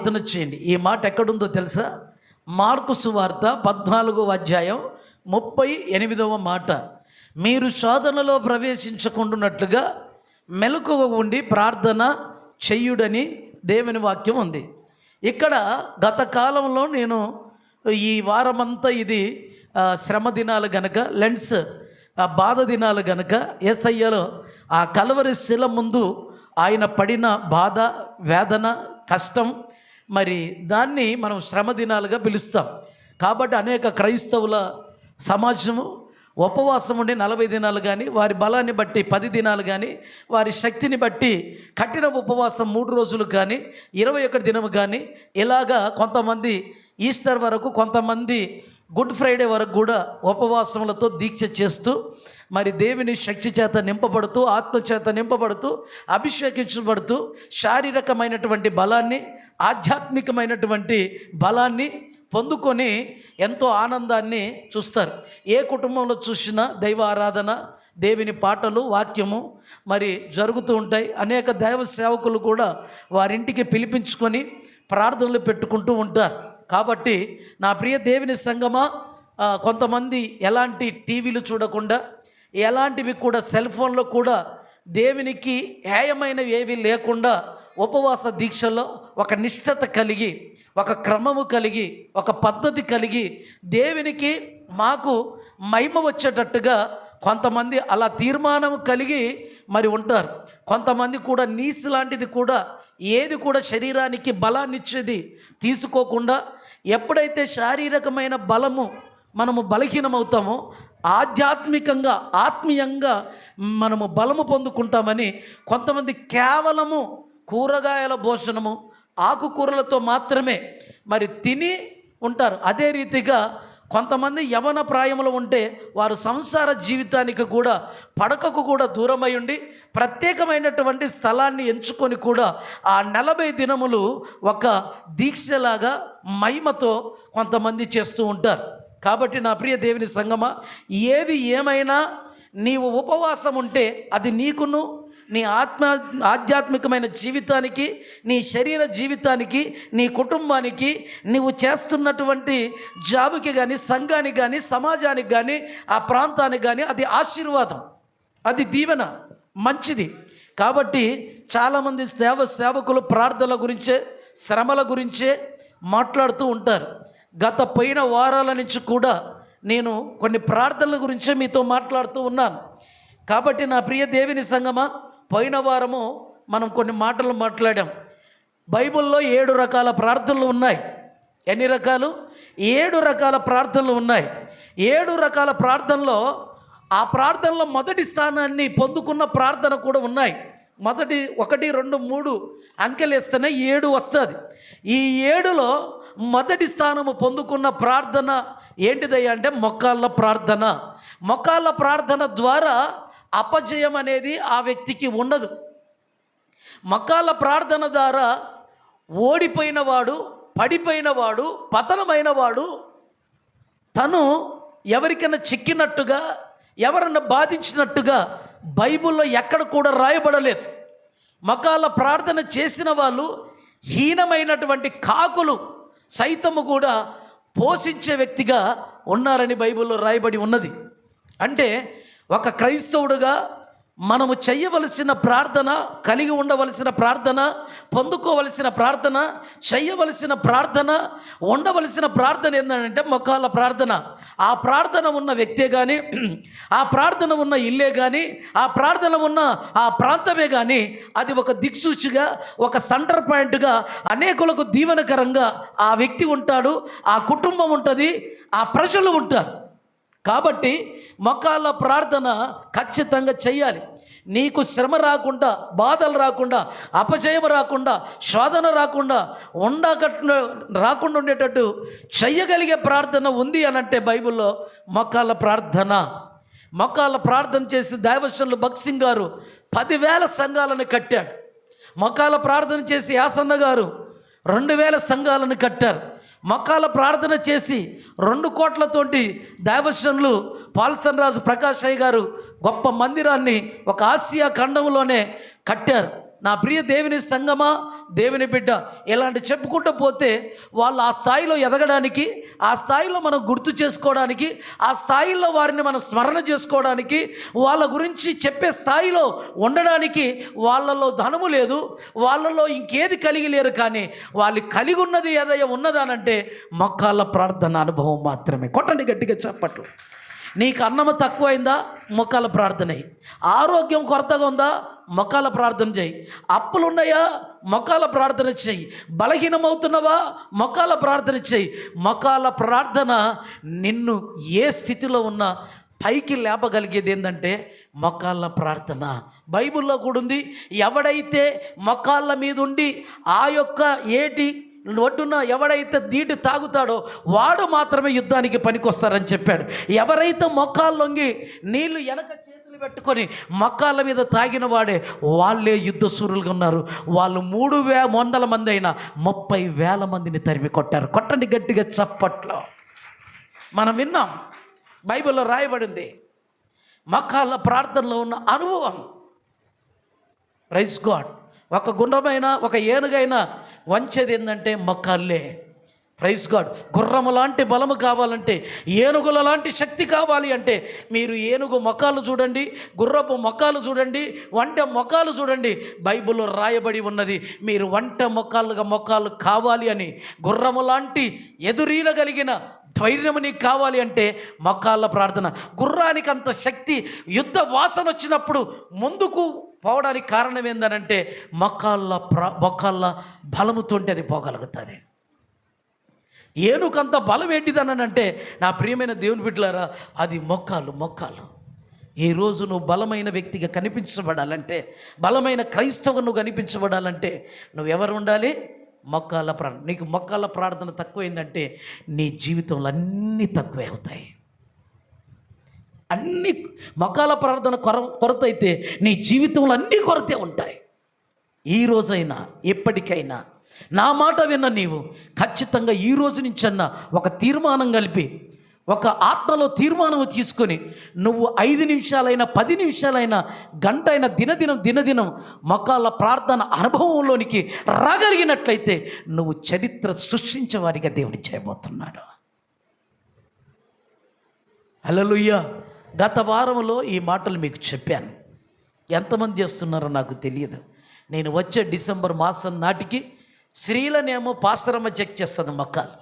ప్రార్థన చేయండి. ఈ మాట ఎక్కడుందో తెలుసా? మార్కు సువార్త 14వ అధ్యాయం 38వ మాట. మీరు శోధనలో ప్రవేశించకుండానట్లుగా మెలకువ ఉండి ప్రార్థన చెయ్యుడని దేవుని వాక్యం ఉంది. ఇక్కడ గత కాలంలో నేను ఈ వారమంతా ఇది శ్రమ దినాలు గనక, లెంట్స్ బాధ దినాలు గనక, యేసయ్యలో ఆ కల్వరి శిల ముందు ఆయన పడిన బాధ, వేదన, కష్టం, మరి దాన్ని మనం శ్రమ దినాలుగా పిలుస్తాం. కాబట్టి అనేక క్రైస్తవుల సమాజము ఉపవాసం ఉండి 40 దినాలు కానీ, వారి బలాన్ని బట్టి 10 దినాలు కానీ, వారి శక్తిని బట్టి కఠిన ఉపవాసం 3 రోజులు కానీ, 21 దినము కానీ, ఇలాగా కొంతమంది ఈస్టర్ వరకు, కొంతమంది గుడ్ ఫ్రైడే వరకు కూడా ఉపవాసములతో దీక్ష చేస్తూ, మరి దేవుని శక్తి చేత నింపబడుతూ, ఆత్మ చేత నింపబడుతూ, అభిషేకించబడుతూ శారీరకమైనటువంటి బలాన్ని, ఆధ్యాత్మికమైనటువంటి బలాన్ని పొందుకొని ఎంతో ఆనందాన్ని చూస్తారు. ఏ కుటుంబంలో చూసినా దైవ ఆరాధన, దేవుని పాటలు, వాక్యము మరి జరుగుతూ ఉంటాయి. అనేక దైవ సేవకులు కూడా వారింటికి పిలిపించుకొని ప్రార్థనలు పెట్టుకుంటూ ఉంటారు. కాబట్టి నా ప్రియ దేవుని సంగమా, కొంతమంది ఎలాంటి టీవీలు చూడకుండా, ఎలాంటివి కూడా సెల్ ఫోన్లో కూడా దేవునికి హేయమైనవి ఏవి లేకుండా ఉపవాస దీక్షలో ఒక నిష్ఠత కలిగి, ఒక క్రమము కలిగి, ఒక పద్ధతి కలిగి, దేవునికి మాకు మహిమ వచ్చేటట్టుగా కొంతమంది అలా తీర్మానం కలిగి మరి ఉంటారు. కొంతమంది కూడా నీసు లాంటిది కూడా, ఏది కూడా శరీరానికి బలాన్ని ఇచ్చేది తీసుకోకుండా, ఎప్పుడైతే శారీరకమైన బలము మనము బలహీనమవుతామో, ఆధ్యాత్మికంగా, ఆత్మీయంగా మనము బలము పొందుకుంటామని కొంతమంది కేవలము కూరగాయల భోజనము, ఆకుకూరలతో మాత్రమే మరి తిని ఉంటారు. అదే రీతిగా కొంతమంది యవన ప్రాయంలో ఉంటే వారు సంసార జీవితానికి కూడా, పడకకు కూడా దూరమై ఉండి ప్రత్యేకమైనటువంటి స్థలాన్ని ఎంచుకొని కూడా ఆ 40 దినములు ఒక దీక్షలాగా మహిమతో కొంతమంది చేస్తూ ఉంటారు. కాబట్టి నా ప్రియ దేవుని సంగమా, ఏది ఏమైనా నీవు ఉపవాసం ఉంటే అది నీకును, నీ ఆధ్యాత్మికమైన జీవితానికి, నీ శరీర జీవితానికి, నీ కుటుంబానికి, నీవు చేస్తున్నటువంటి జాబుకి కానీ, సంఘానికి కానీ, సమాజానికి కానీ, ఆ ప్రాంతానికి కానీ అది ఆశీర్వాదం, అది దీవెన, మంచిది. కాబట్టి చాలామంది సేవకులు ప్రార్థనల గురించే, శ్రమల గురించే మాట్లాడుతూ ఉంటారు. గత పోయిన వారాల నుంచి కూడా నేను కొన్ని ప్రార్థనల గురించే మీతో మాట్లాడుతూ ఉన్నాను. కాబట్టి నా ప్రియ దేవుని సంగమా, పోయిన వారము మనం కొన్ని మాటలు మాట్లాడాం. బైబిల్లో 7 రకాల ప్రార్థనలు ఉన్నాయి. ఎన్ని రకాలు? 7 రకాల ప్రార్థనలు ఉన్నాయి. 7 రకాల ప్రార్థనలో ఆ ప్రార్థనలో మొదటి స్థానాన్ని పొందుకున్న ప్రార్థన కూడా ఉన్నాయి. మొదటి 1, 2, 3 అంకెలు వేస్తేనే 7 వస్తుంది. ఈ 7లో మొదటి స్థానము పొందుకున్న ప్రార్థన ఏంటిదయ్యా అంటే మోకాళ్ళ ప్రార్థన. మోకాళ్ళ ప్రార్థన ద్వారా అపజయం అనేది ఆ వ్యక్తికి ఉండదు. మోకాళ్ళ ప్రార్థన ద్వారా ఓడిపోయినవాడు, పడిపోయినవాడు, పతనమైనవాడు తను ఎవరికైనా చిక్కినట్టుగా, ఎవరన్నా బాధించినట్టుగా బైబిల్లో ఎక్కడ కూడా రాయబడలేదు. మోకాళ్ళ ప్రార్థన చేసిన వాళ్ళు హీనమైనటువంటి కాకులు సైతము కూడా పోషించే వ్యక్తిగా ఉన్నారని బైబిల్లో రాయబడి ఉన్నది. అంటే ఒక క్రైస్తవుడుగా మనము చేయవలసిన ప్రార్థన, కలిగి ఉండవలసిన ప్రార్థన, పొందుకోవలసిన ప్రార్థన, చేయవలసిన ప్రార్థన, ఉండవలసిన ప్రార్థన ఏంటంటే మోకాళ్ళ ప్రార్థన. ఆ ప్రార్థన ఉన్న వ్యక్తే కానీ, ఆ ప్రార్థన ఉన్న ఇల్లే కానీ, ఆ ప్రార్థన ఉన్న ఆ ప్రాంతమే కానీ అది ఒక దిక్సూచిగా, ఒక సెంటర్ పాయింట్గా, అనేకులకు దీవెనకరంగా ఆ వ్యక్తి ఉంటాడు, ఆ కుటుంబం ఉంటుంది, ఆ ప్రజలు ఉంటారు. కాబట్టి మోకాళ్ళ ప్రార్థన ఖచ్చితంగా చెయ్యాలి. నీకు శ్రమ రాకుండా, బాధలు రాకుండా, అపజయం రాకుండా, శోధన రాకుండా రాకుండా ఉండేటట్టు చెయ్యగలిగే ప్రార్థన ఉంది అని అంటే బైబిల్లో మోకాళ్ళ ప్రార్థన. మోకాళ్ళ ప్రార్థన చేసి దైవజనులు భగత్ సింగ్ గారు 10,000 సంఘాలను కట్టాడు. మోకాళ్ళ ప్రార్థన చేసి యాసన్న గారు 2,000 సంఘాలను కట్టారు. మోకాళ్ళ ప్రార్థన చేసి 2 కోట్లతోటి దైవజనులు పాల్సన్ రాజు ప్రకాష్ అయ్య గారు గొప్ప మందిరాన్ని ఒక ఆసియా ఖండంలోనే కట్టారు. నా ప్రియ దేవుని సంగమా, దేవుని బిడ్డ, ఇలాంటి చెప్పుకుంటూ పోతే వాళ్ళు ఆ స్థాయిలో ఎదగడానికి, ఆ స్థాయిలో మనం గుర్తు చేసుకోవడానికి, ఆ స్థాయిలో వారిని మనం స్మరణ చేసుకోవడానికి, వాళ్ళ గురించి చెప్పే స్థాయిలో ఉండడానికి వాళ్ళలో ధనము లేదు, వాళ్ళలో ఇంకేది కలిగి లేరు. కానీ వాళ్ళు కలిగి ఉన్నది ఏదైనా ఉన్నదానంటే మోకాళ్ళ ప్రార్థన అనుభవం మాత్రమే. కొట్టండి గట్టిగా చప్పట్లు. నీకు అన్నము తక్కువైందా? మోకాళ్ళ ప్రార్థన చేయి. ఆరోగ్యం కొరతగా ఉందా? మోకాళ్ళ ప్రార్థన చేయి. అప్పులున్నాయా? మోకాళ్ళ ప్రార్థన చేయి. బలహీనమవుతున్నావా? మోకాళ్ళ ప్రార్థన చేయి. మోకాళ్ళ ప్రార్థన నిన్ను ఏ స్థితిలో ఉన్నా పైకి లేపగలిగేది ఏంటంటే మోకాళ్ళ ప్రార్థన. బైబిల్లో కూడా ఉంది, ఎవడైతే మోకాళ్ళ మీద ఉండి ఆ యొక్క ఏటి ఒడ్డున ఎవడైతే నీటి తాగుతాడో వాడు మాత్రమే యుద్ధానికి పనికొస్తారని చెప్పాడు. ఎవరైతే మొక్కాలు లొంగి నీళ్లు వెనక చేతులు పెట్టుకొని మొక్కాల మీద తాగిన వాడే వాళ్ళే యుద్ధ సూరులుగా ఉన్నారు. వాళ్ళు 300 మంది అయినా 30,000 మందిని తరిమి కొట్టారు. కొట్టండి గట్టిగా చప్పట్లో. మనం విన్నాం, బైబిల్లో రాయబడింది మొక్కాళ్ళ ప్రార్థనలో ఉన్న అనుభవం. Praise God. ఒక గుర్రమైనా ఒక ఏనుగైనా వంచేది ఏంటంటే మొక్కాళ్ళే. Praise God. గుర్రము లాంటి బలము కావాలంటే, ఏనుగుల లాంటి శక్తి కావాలి అంటే మీరు ఏనుగు మొక్కాలు చూడండి, గుర్రపు మొక్కాలు చూడండి, వంట మొక్కాలు చూడండి. బైబిల్లో రాయబడి ఉన్నది, మీరు వంట మొక్కాలు కావాలి అని, గుర్రము లాంటి ఎదురీలగలిగిన ధైర్యం నీకు కావాలి అంటే మొక్కాళ్ళ ప్రార్థన. గుర్రానికి అంత శక్తి, యుద్ధ వాసన వచ్చినప్పుడు ముందుకు పోవడానికి కారణం ఏందనంటే మొక్కాళ్ళ బలముతోంటే అది పోగలుగుతుంది. ఏనుకంత బలం ఏంటిదనంటే నా ప్రియమైన దేవుని బిడ్డలారా, అది మొక్కాలు. ఈరోజు నువ్వు బలమైన వ్యక్తిగా కనిపించబడాలంటే, బలమైన క్రైస్తవు నువ్వు కనిపించబడాలంటే నువ్వెవరు ఉండాలి? మొక్కాళ్ళ ప్రార్థన. నీకు మొక్కాళ్ళ ప్రార్థన తక్కువైందంటే నీ జీవితంలో అన్నీ తక్కువే అవుతాయి. అన్ని మొక్కాళ్ళ ప్రార్థన కొరత అయితే నీ జీవితంలో అన్నీ కొరతే ఉంటాయి. ఈ రోజైనా ఎప్పటికైనా నా మాట విన్న నీవు ఖచ్చితంగా ఈ రోజు నుంచన్నా ఒక తీర్మానం కలిపి, ఒక ఆత్మలో తీర్మానం తీసుకొని నువ్వు 5 నిమిషాలైనా 10 నిమిషాలైనా గంట అయినా దినదినం మొక్కాళ్ళ ప్రార్థన అనుభవంలోనికి రాగలిగినట్లయితే నువ్వు చరిత్ర సృష్టించేవారిగా దేవుడు చేయబోతున్నాడు. హల్లెలూయా. గత వారంలో ఈ మాటలు మీకు చెప్పాను. ఎంతమంది చేస్తున్నారో నాకు తెలియదు. నేను వచ్చే డిసెంబర్ మాసం నాటికి స్త్రీలనేమో పాస్టరమ్మ చెక్ చేస్తాను మొక్కాలు,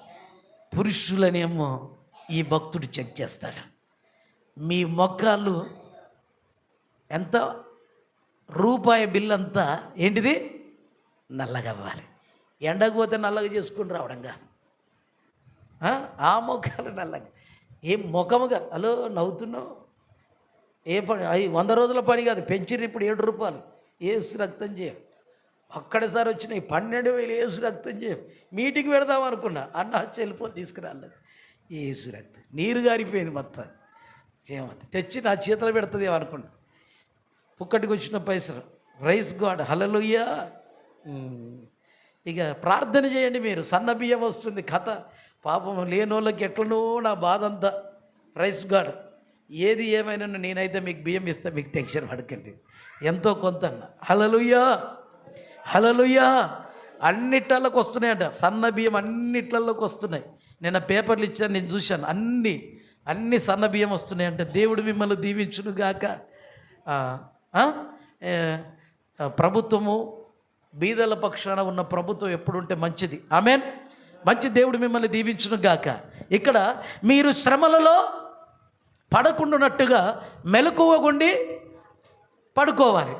పురుషులనేమో ఈ భక్తుడు చెక్ చేస్తాడు. మీ మొక్కాలు ఎంత? రూపాయి బిల్లు అంతా ఏంటిది? నల్లగా అవ్వాలి. ఎండకు పోతే నల్లగా చేసుకుని రావడం కాదు, ఆ మొక్కాలు నల్లగా. ఏం ముఖముగా హలో నవ్వుతున్నావు? ఏ పని? 100 రోజుల పని కాదు, పెంచిర్రు ఇప్పుడు 7 రూపాయలు. ఏసు రక్తం చేయం. ఒక్కడేసారి వచ్చినాయి 12,000 ఏసు రక్తం చేయం. మీటింగ్ పెడదాం అనుకున్నా, అన్న చెల్లిపోతే తీసుకురాలేదు. ఏసు రక్తం నీరు గారిపోయింది మొత్తం. చేయమతి తెచ్చి నా చేతులు పెడుతుంది అనుకున్నా. పుక్కటికి వచ్చిన పైసలు. Praise God. హల్లెలూయా. ఇక ప్రార్థన చేయండి మీరు. సన్న బియ్యం వస్తుంది కథ. పాపం లేనోళ్ళకి ఎట్లనో నా బాధ అంతా. Praise God. ఏది ఏమైనా నేనైతే మీకు బియ్యం ఇస్తా, మీకు టెన్షన్ పడకండి. ఎంతో కొంత. హల్లెలూయా. అన్నిట్లలోకి వస్తున్నాయంట సన్న బియ్యం, అన్నిట్లలోకి వస్తున్నాయి. నిన్న పేపర్లు ఇచ్చాను, నేను చూశాను. అన్ని సన్న బియ్యం వస్తున్నాయంట. దేవుడు మిమ్మల్ని దీవించునుగాక. ప్రభుత్వము బీదల పక్షాన ఉన్న ప్రభుత్వం ఎప్పుడుంటే మంచిది. ఆమేన్. మంచి దేవుడు మిమ్మల్ని దీవించునుగాక. ఇక్కడ మీరు శ్రమలలో పడకుండానట్టుగా మెలకువగుండి పడుకోవాలి.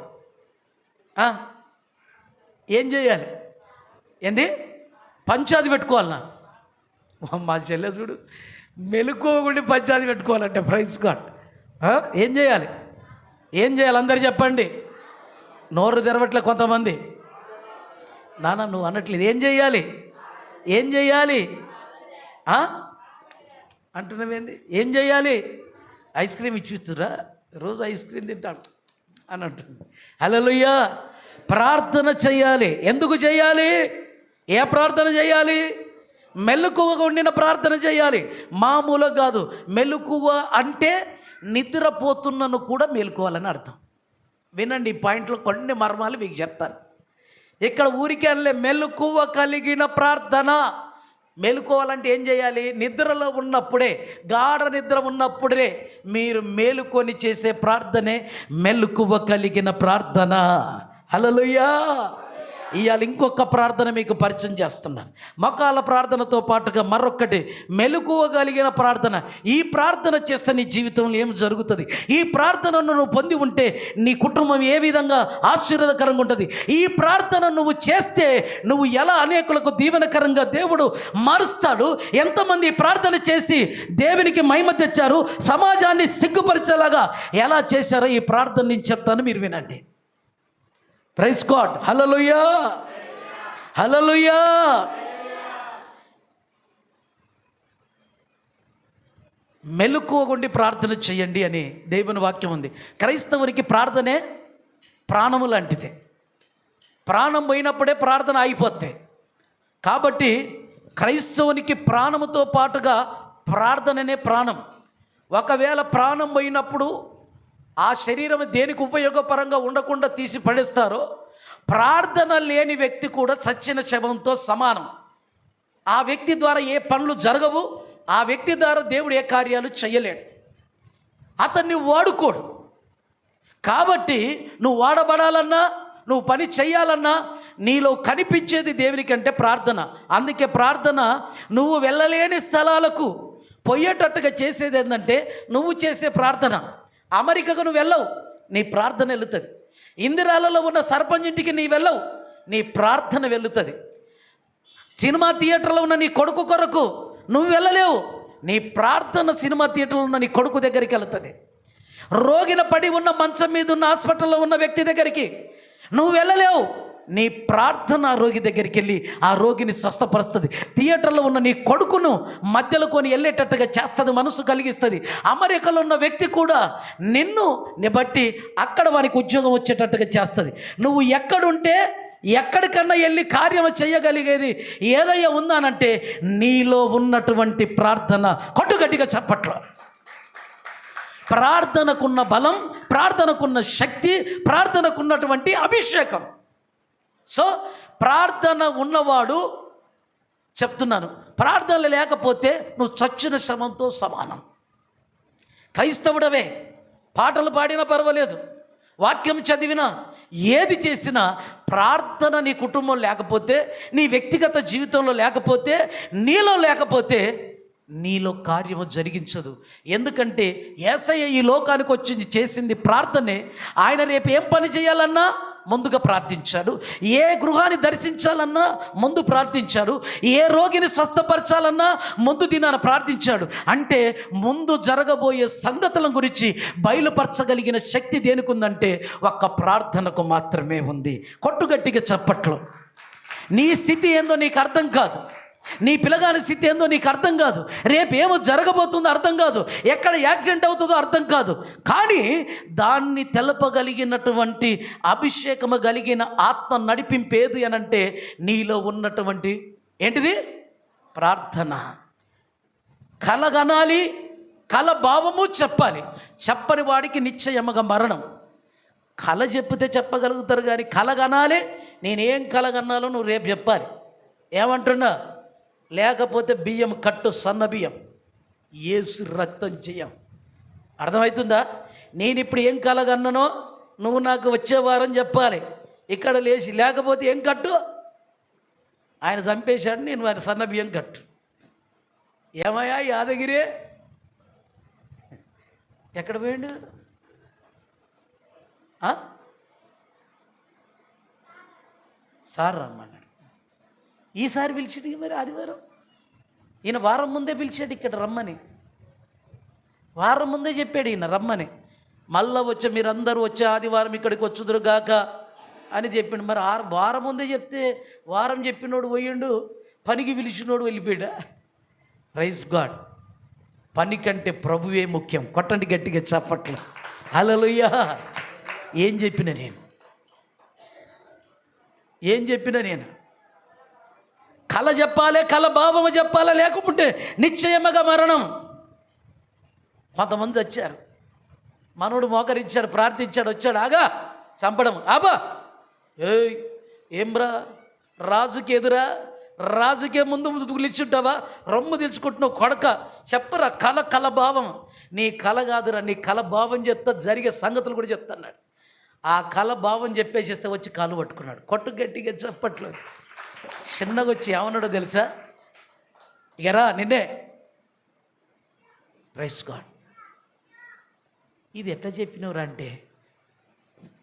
ఏం చేయాలి? ఏంది? పంచాది పెట్టుకోవాలన్నా? మా చెల్లె చూడు, మెలకువగుండి పంచాది పెట్టుకోవాలంటే. Praise God. ఏం చేయాలి? అందరు చెప్పండి. నోరు తెరవట్లే కొంతమంది. నాన్న నువ్వు అనట్లేదు. ఏం చేయాలి అంటున్నావేంది? ఏం చేయాలి? ఐస్ క్రీమ్ ఇచ్చిస్తురా? రోజు ఐస్ క్రీమ్ తింటాను అని అంటుంది. హల్లెలూయా. ప్రార్థన చేయాలి. ఎందుకు చేయాలి? ఏ ప్రార్థన చేయాలి? మెలకువగా ఉండిన ప్రార్థన చేయాలి. మామూలుగా కాదు. మెలకువ అంటే నిద్రపోతున్నను కూడా మేలుకోవాలని అర్థం. వినండి, ఈ పాయింట్లో కొన్ని మర్మాలు మీకు చెప్తాను. ఇక్కడ ఊరికెళ్ళే మెలకువ కలిగిన ప్రార్థన. మేలుకోవాలంటే ఏం చేయాలి? నిద్రలో ఉన్నప్పుడే, గాఢ నిద్ర ఉన్నప్పుడే మీరు మేలుకొని చేసే ప్రార్థనే మెలకువ కలిగిన ప్రార్థన. హల్లెలూయా. ఇవాళ ఇంకొక ప్రార్థన మీకు పరిచయం చేస్తున్నాను. మోకాళ్ళ ప్రార్థనతో పాటుగా మరొకటి మెలకువగలిగిన ప్రార్థన. ఈ ప్రార్థన చేస్తే నీ జీవితంలో ఏం జరుగుతుంది? ఈ ప్రార్థనను నువ్వు పొంది ఉంటే నీ కుటుంబం ఏ విధంగా ఆశీర్వాదకరంగా ఉంటుంది? ఈ ప్రార్థన నువ్వు చేస్తే నువ్వు ఎలా అనేకులకు దీవెనకరంగా దేవుడు మారుస్తాడు. ఎంతమంది ఈ ప్రార్థన చేసి దేవునికి మహిమ తెచ్చారు, సమాజాన్ని సిగ్గుపరిచేలాగా ఎలా చేశారో ఈ ప్రార్థన నేను చెప్తాను, మీరు వినండి. Praise God. హల్లెలూయా, హల్లెలూయా. మెలకువగుండి ప్రార్థన చేయండి అని దేవుని వాక్యం ఉంది. క్రైస్తవునికి ప్రార్థనే ప్రాణము లాంటిదే. ప్రాణం పోయినప్పుడే ప్రార్థన అయిపోద్ది. కాబట్టి క్రైస్తవునికి ప్రాణముతో పాటుగా ప్రార్థననే ప్రాణం. ఒకవేళ ప్రాణం పోయినప్పుడు ఆ శరీరం దేనికి ఉపయోగపరంగా ఉండకుండా తీసి పడేస్తారో, ప్రార్థన లేని వ్యక్తి కూడా చచ్చిన శవంతో సమానం. ఆ వ్యక్తి ద్వారా ఏ పనులు జరగవు, ఆ వ్యక్తి ద్వారా దేవుడు ఏ కార్యాలు చేయలేడు, అతన్ని వాడుకోడు. కాబట్టి నువ్వు వాడబడాలన్నా, నువ్వు పని చేయాలన్నా నీలో కనిపించేది దేవునికంటే ప్రార్థన. అందుకే ప్రార్థన నువ్వు వెళ్ళలేని స్థలాలకు పోయేటట్టుగా చేసేది ఏంటంటే నువ్వు చేసే ప్రార్థన. అమెరికాకు నువ్వు వెళ్ళవు, నీ ప్రార్థన వెళుతుంది. ఇందిరాలలో ఉన్న సర్పంచ్ ఇంటికి నీ వెళ్ళవు, నీ ప్రార్థన వెళుతుంది. సినిమా థియేటర్లో ఉన్న నీ కొడుకు కొరకు నువ్వు వెళ్ళలేవు, నీ ప్రార్థన సినిమా థియేటర్లో ఉన్న నీ కొడుకు దగ్గరికి వెళుతుంది. రోగిన పడి ఉన్న మంచం మీద ఉన్న హాస్పిటల్లో ఉన్న వ్యక్తి దగ్గరికి నువ్వు వెళ్ళలేవు, నీ ప్రార్థన ఆ రోగి దగ్గరికి వెళ్ళి ఆ రోగిని స్వస్థపరుస్తుంది. థియేటర్లో ఉన్న నీ కొడుకును మధ్యలో కొని వెళ్ళేటట్టుగా చేస్తుంది, మనసు కలిగిస్తుంది. అమెరికాలో ఉన్న వ్యక్తి కూడా నిన్ను బట్టి అక్కడ వానికి ఉద్యోగం వచ్చేటట్టుగా చేస్తుంది. నువ్వు ఎక్కడుంటే ఎక్కడికన్నా వెళ్ళి కార్యం చేయగలిగేది ఏదయ్యా ఉందానంటే నీలో ఉన్నటువంటి ప్రార్థన. కొట్టుగట్టిగా చప్పట్లో. ప్రార్థనకున్న బలం, ప్రార్థనకున్న శక్తి, ప్రార్థనకున్నటువంటి అభిషేకం. సో ప్రార్థన ఉన్నవాడు, చెప్తున్నాను, ప్రార్థన లేకపోతే నువ్వు చచ్చిన శవంతో సమానం. క్రైస్తవుడవే, పాటలు పాడినా పర్వాలేదు, వాక్యం చదివినా, ఏది చేసినా ప్రార్థన నీ కుటుంబం లేకపోతే, నీ వ్యక్తిగత జీవితంలో లేకపోతే, నీలో లేకపోతే నీలో కార్యము జరిగించదు. ఎందుకంటే యేసయ్య ఈ లోకానికి వచ్చి చేసింది ప్రార్థనే. ఆయన రేపు ఏం పని చేయాలన్నా ముందుగా ప్రార్థించాడు, ఏ గృహాన్ని దర్శించాలన్నా ముందు ప్రార్థించాడు, ఏ రోగిని స్వస్థపరచాలన్నా ముందు దినాన ప్రార్థించాడు. అంటే ముందు జరగబోయే సంగతుల గురించి బయలుపరచగలిగిన శక్తి దేనికి ఉందంటే ఒక్క ప్రార్థనకు మాత్రమే ఉంది. కొట్టుగట్టిగా చప్పట్లు. నీ స్థితి ఏందో నీకు అర్థం కాదు, నీ పిల్లగాని స్థితి ఏందో నీకు అర్థం కాదు, రేపేమో జరగబోతుందో అర్థం కాదు, ఎక్కడ యాక్సిడెంట్ అవుతుందో అర్థం కాదు. కానీ దాన్ని తెలపగలిగినటువంటి అభిషేకము కలిగిన ఆత్మ నడిపింపేది అనంటే నీలో ఉన్నటువంటి ఏంటిది? ప్రార్థన. కలగనాలి, కల భావము చెప్పాలి. చెప్పని వాడికి నిశ్చయముగా మరణం. కల చెప్తే చెప్పగలుగుతారు కానీ కలగనాలి. నేనేం కలగన్నాలో నువ్వు రేపు చెప్పాలి. ఏమంటున్నా? లేకపోతే బియ్యం కట్టు, సన్న బియ్యం, యేసు రక్తం చెయ్యం. అర్థమవుతుందా? నేను ఇప్పుడు ఏం కలగన్నానో నువ్వు నాకు వచ్చే వారం చెప్పాలి. ఇక్కడ లేచి లేకపోతే ఏం కట్టు? ఆయన చంపేశాడు, నేను ఆయన సన్న బియ్యం కట్టు. ఏమయ్యా యాదగిరి ఎక్కడ పోయిండు? సార్ రమ్మన్నాడు. ఈసారి పిలిచాడు మరి ఆదివారం. ఈయన వారం ముందే పిలిచాడు ఇక్కడ రమ్మని, వారం ముందే చెప్పాడు ఈయన రమ్మని. మళ్ళా వచ్చే మీరందరూ వచ్చే ఆదివారం ఇక్కడికి వచ్చుదురుగాక అని చెప్పిండు. మరి వారం ముందే చెప్తే వారం చెప్పినోడు పోయిండు, పనికి పిలిచినోడు వెళ్ళిపోయాడా? Praise God. పని కంటే ప్రభువే ముఖ్యం. కొట్టండి గట్టిగా చప్పట్లు. హల్లెలూయా. ఏం చెప్పినా నేను కళ చెప్పాలి, కళ భావము చెప్పాలి, లేకపోతే నిశ్చయముగా మరణం. కొంతమంది వచ్చారు, మనోడు మోకరించాడు, ప్రార్థించాడు, వచ్చాడు, ఆగా చంపడం. ఆబా ఏయ్ ఏంబ్రా రాజుకి ఎదురా, రాజుకే ముందు ముందు తులిచుంటావా? రొమ్ము తెలుసుకుంటున్నావు కొడక. చెప్పరా కల భావం. నీ కళ కాదురా, నీ కళ భావం చెప్తా, జరిగే సంగతులు కూడా చెప్తున్నాడు. ఆ కళ భావం చెప్పేసేస్తే వచ్చి కాలు పట్టుకున్నాడు. కొట్టు గట్టిగా చప్పట్లు. చిన్నగా వచ్చి ఏమన్నాడో తెలుసా? ఇకరా నిన్నే. Praise God. ఇది ఎట్లా చెప్పినవరా అంటే,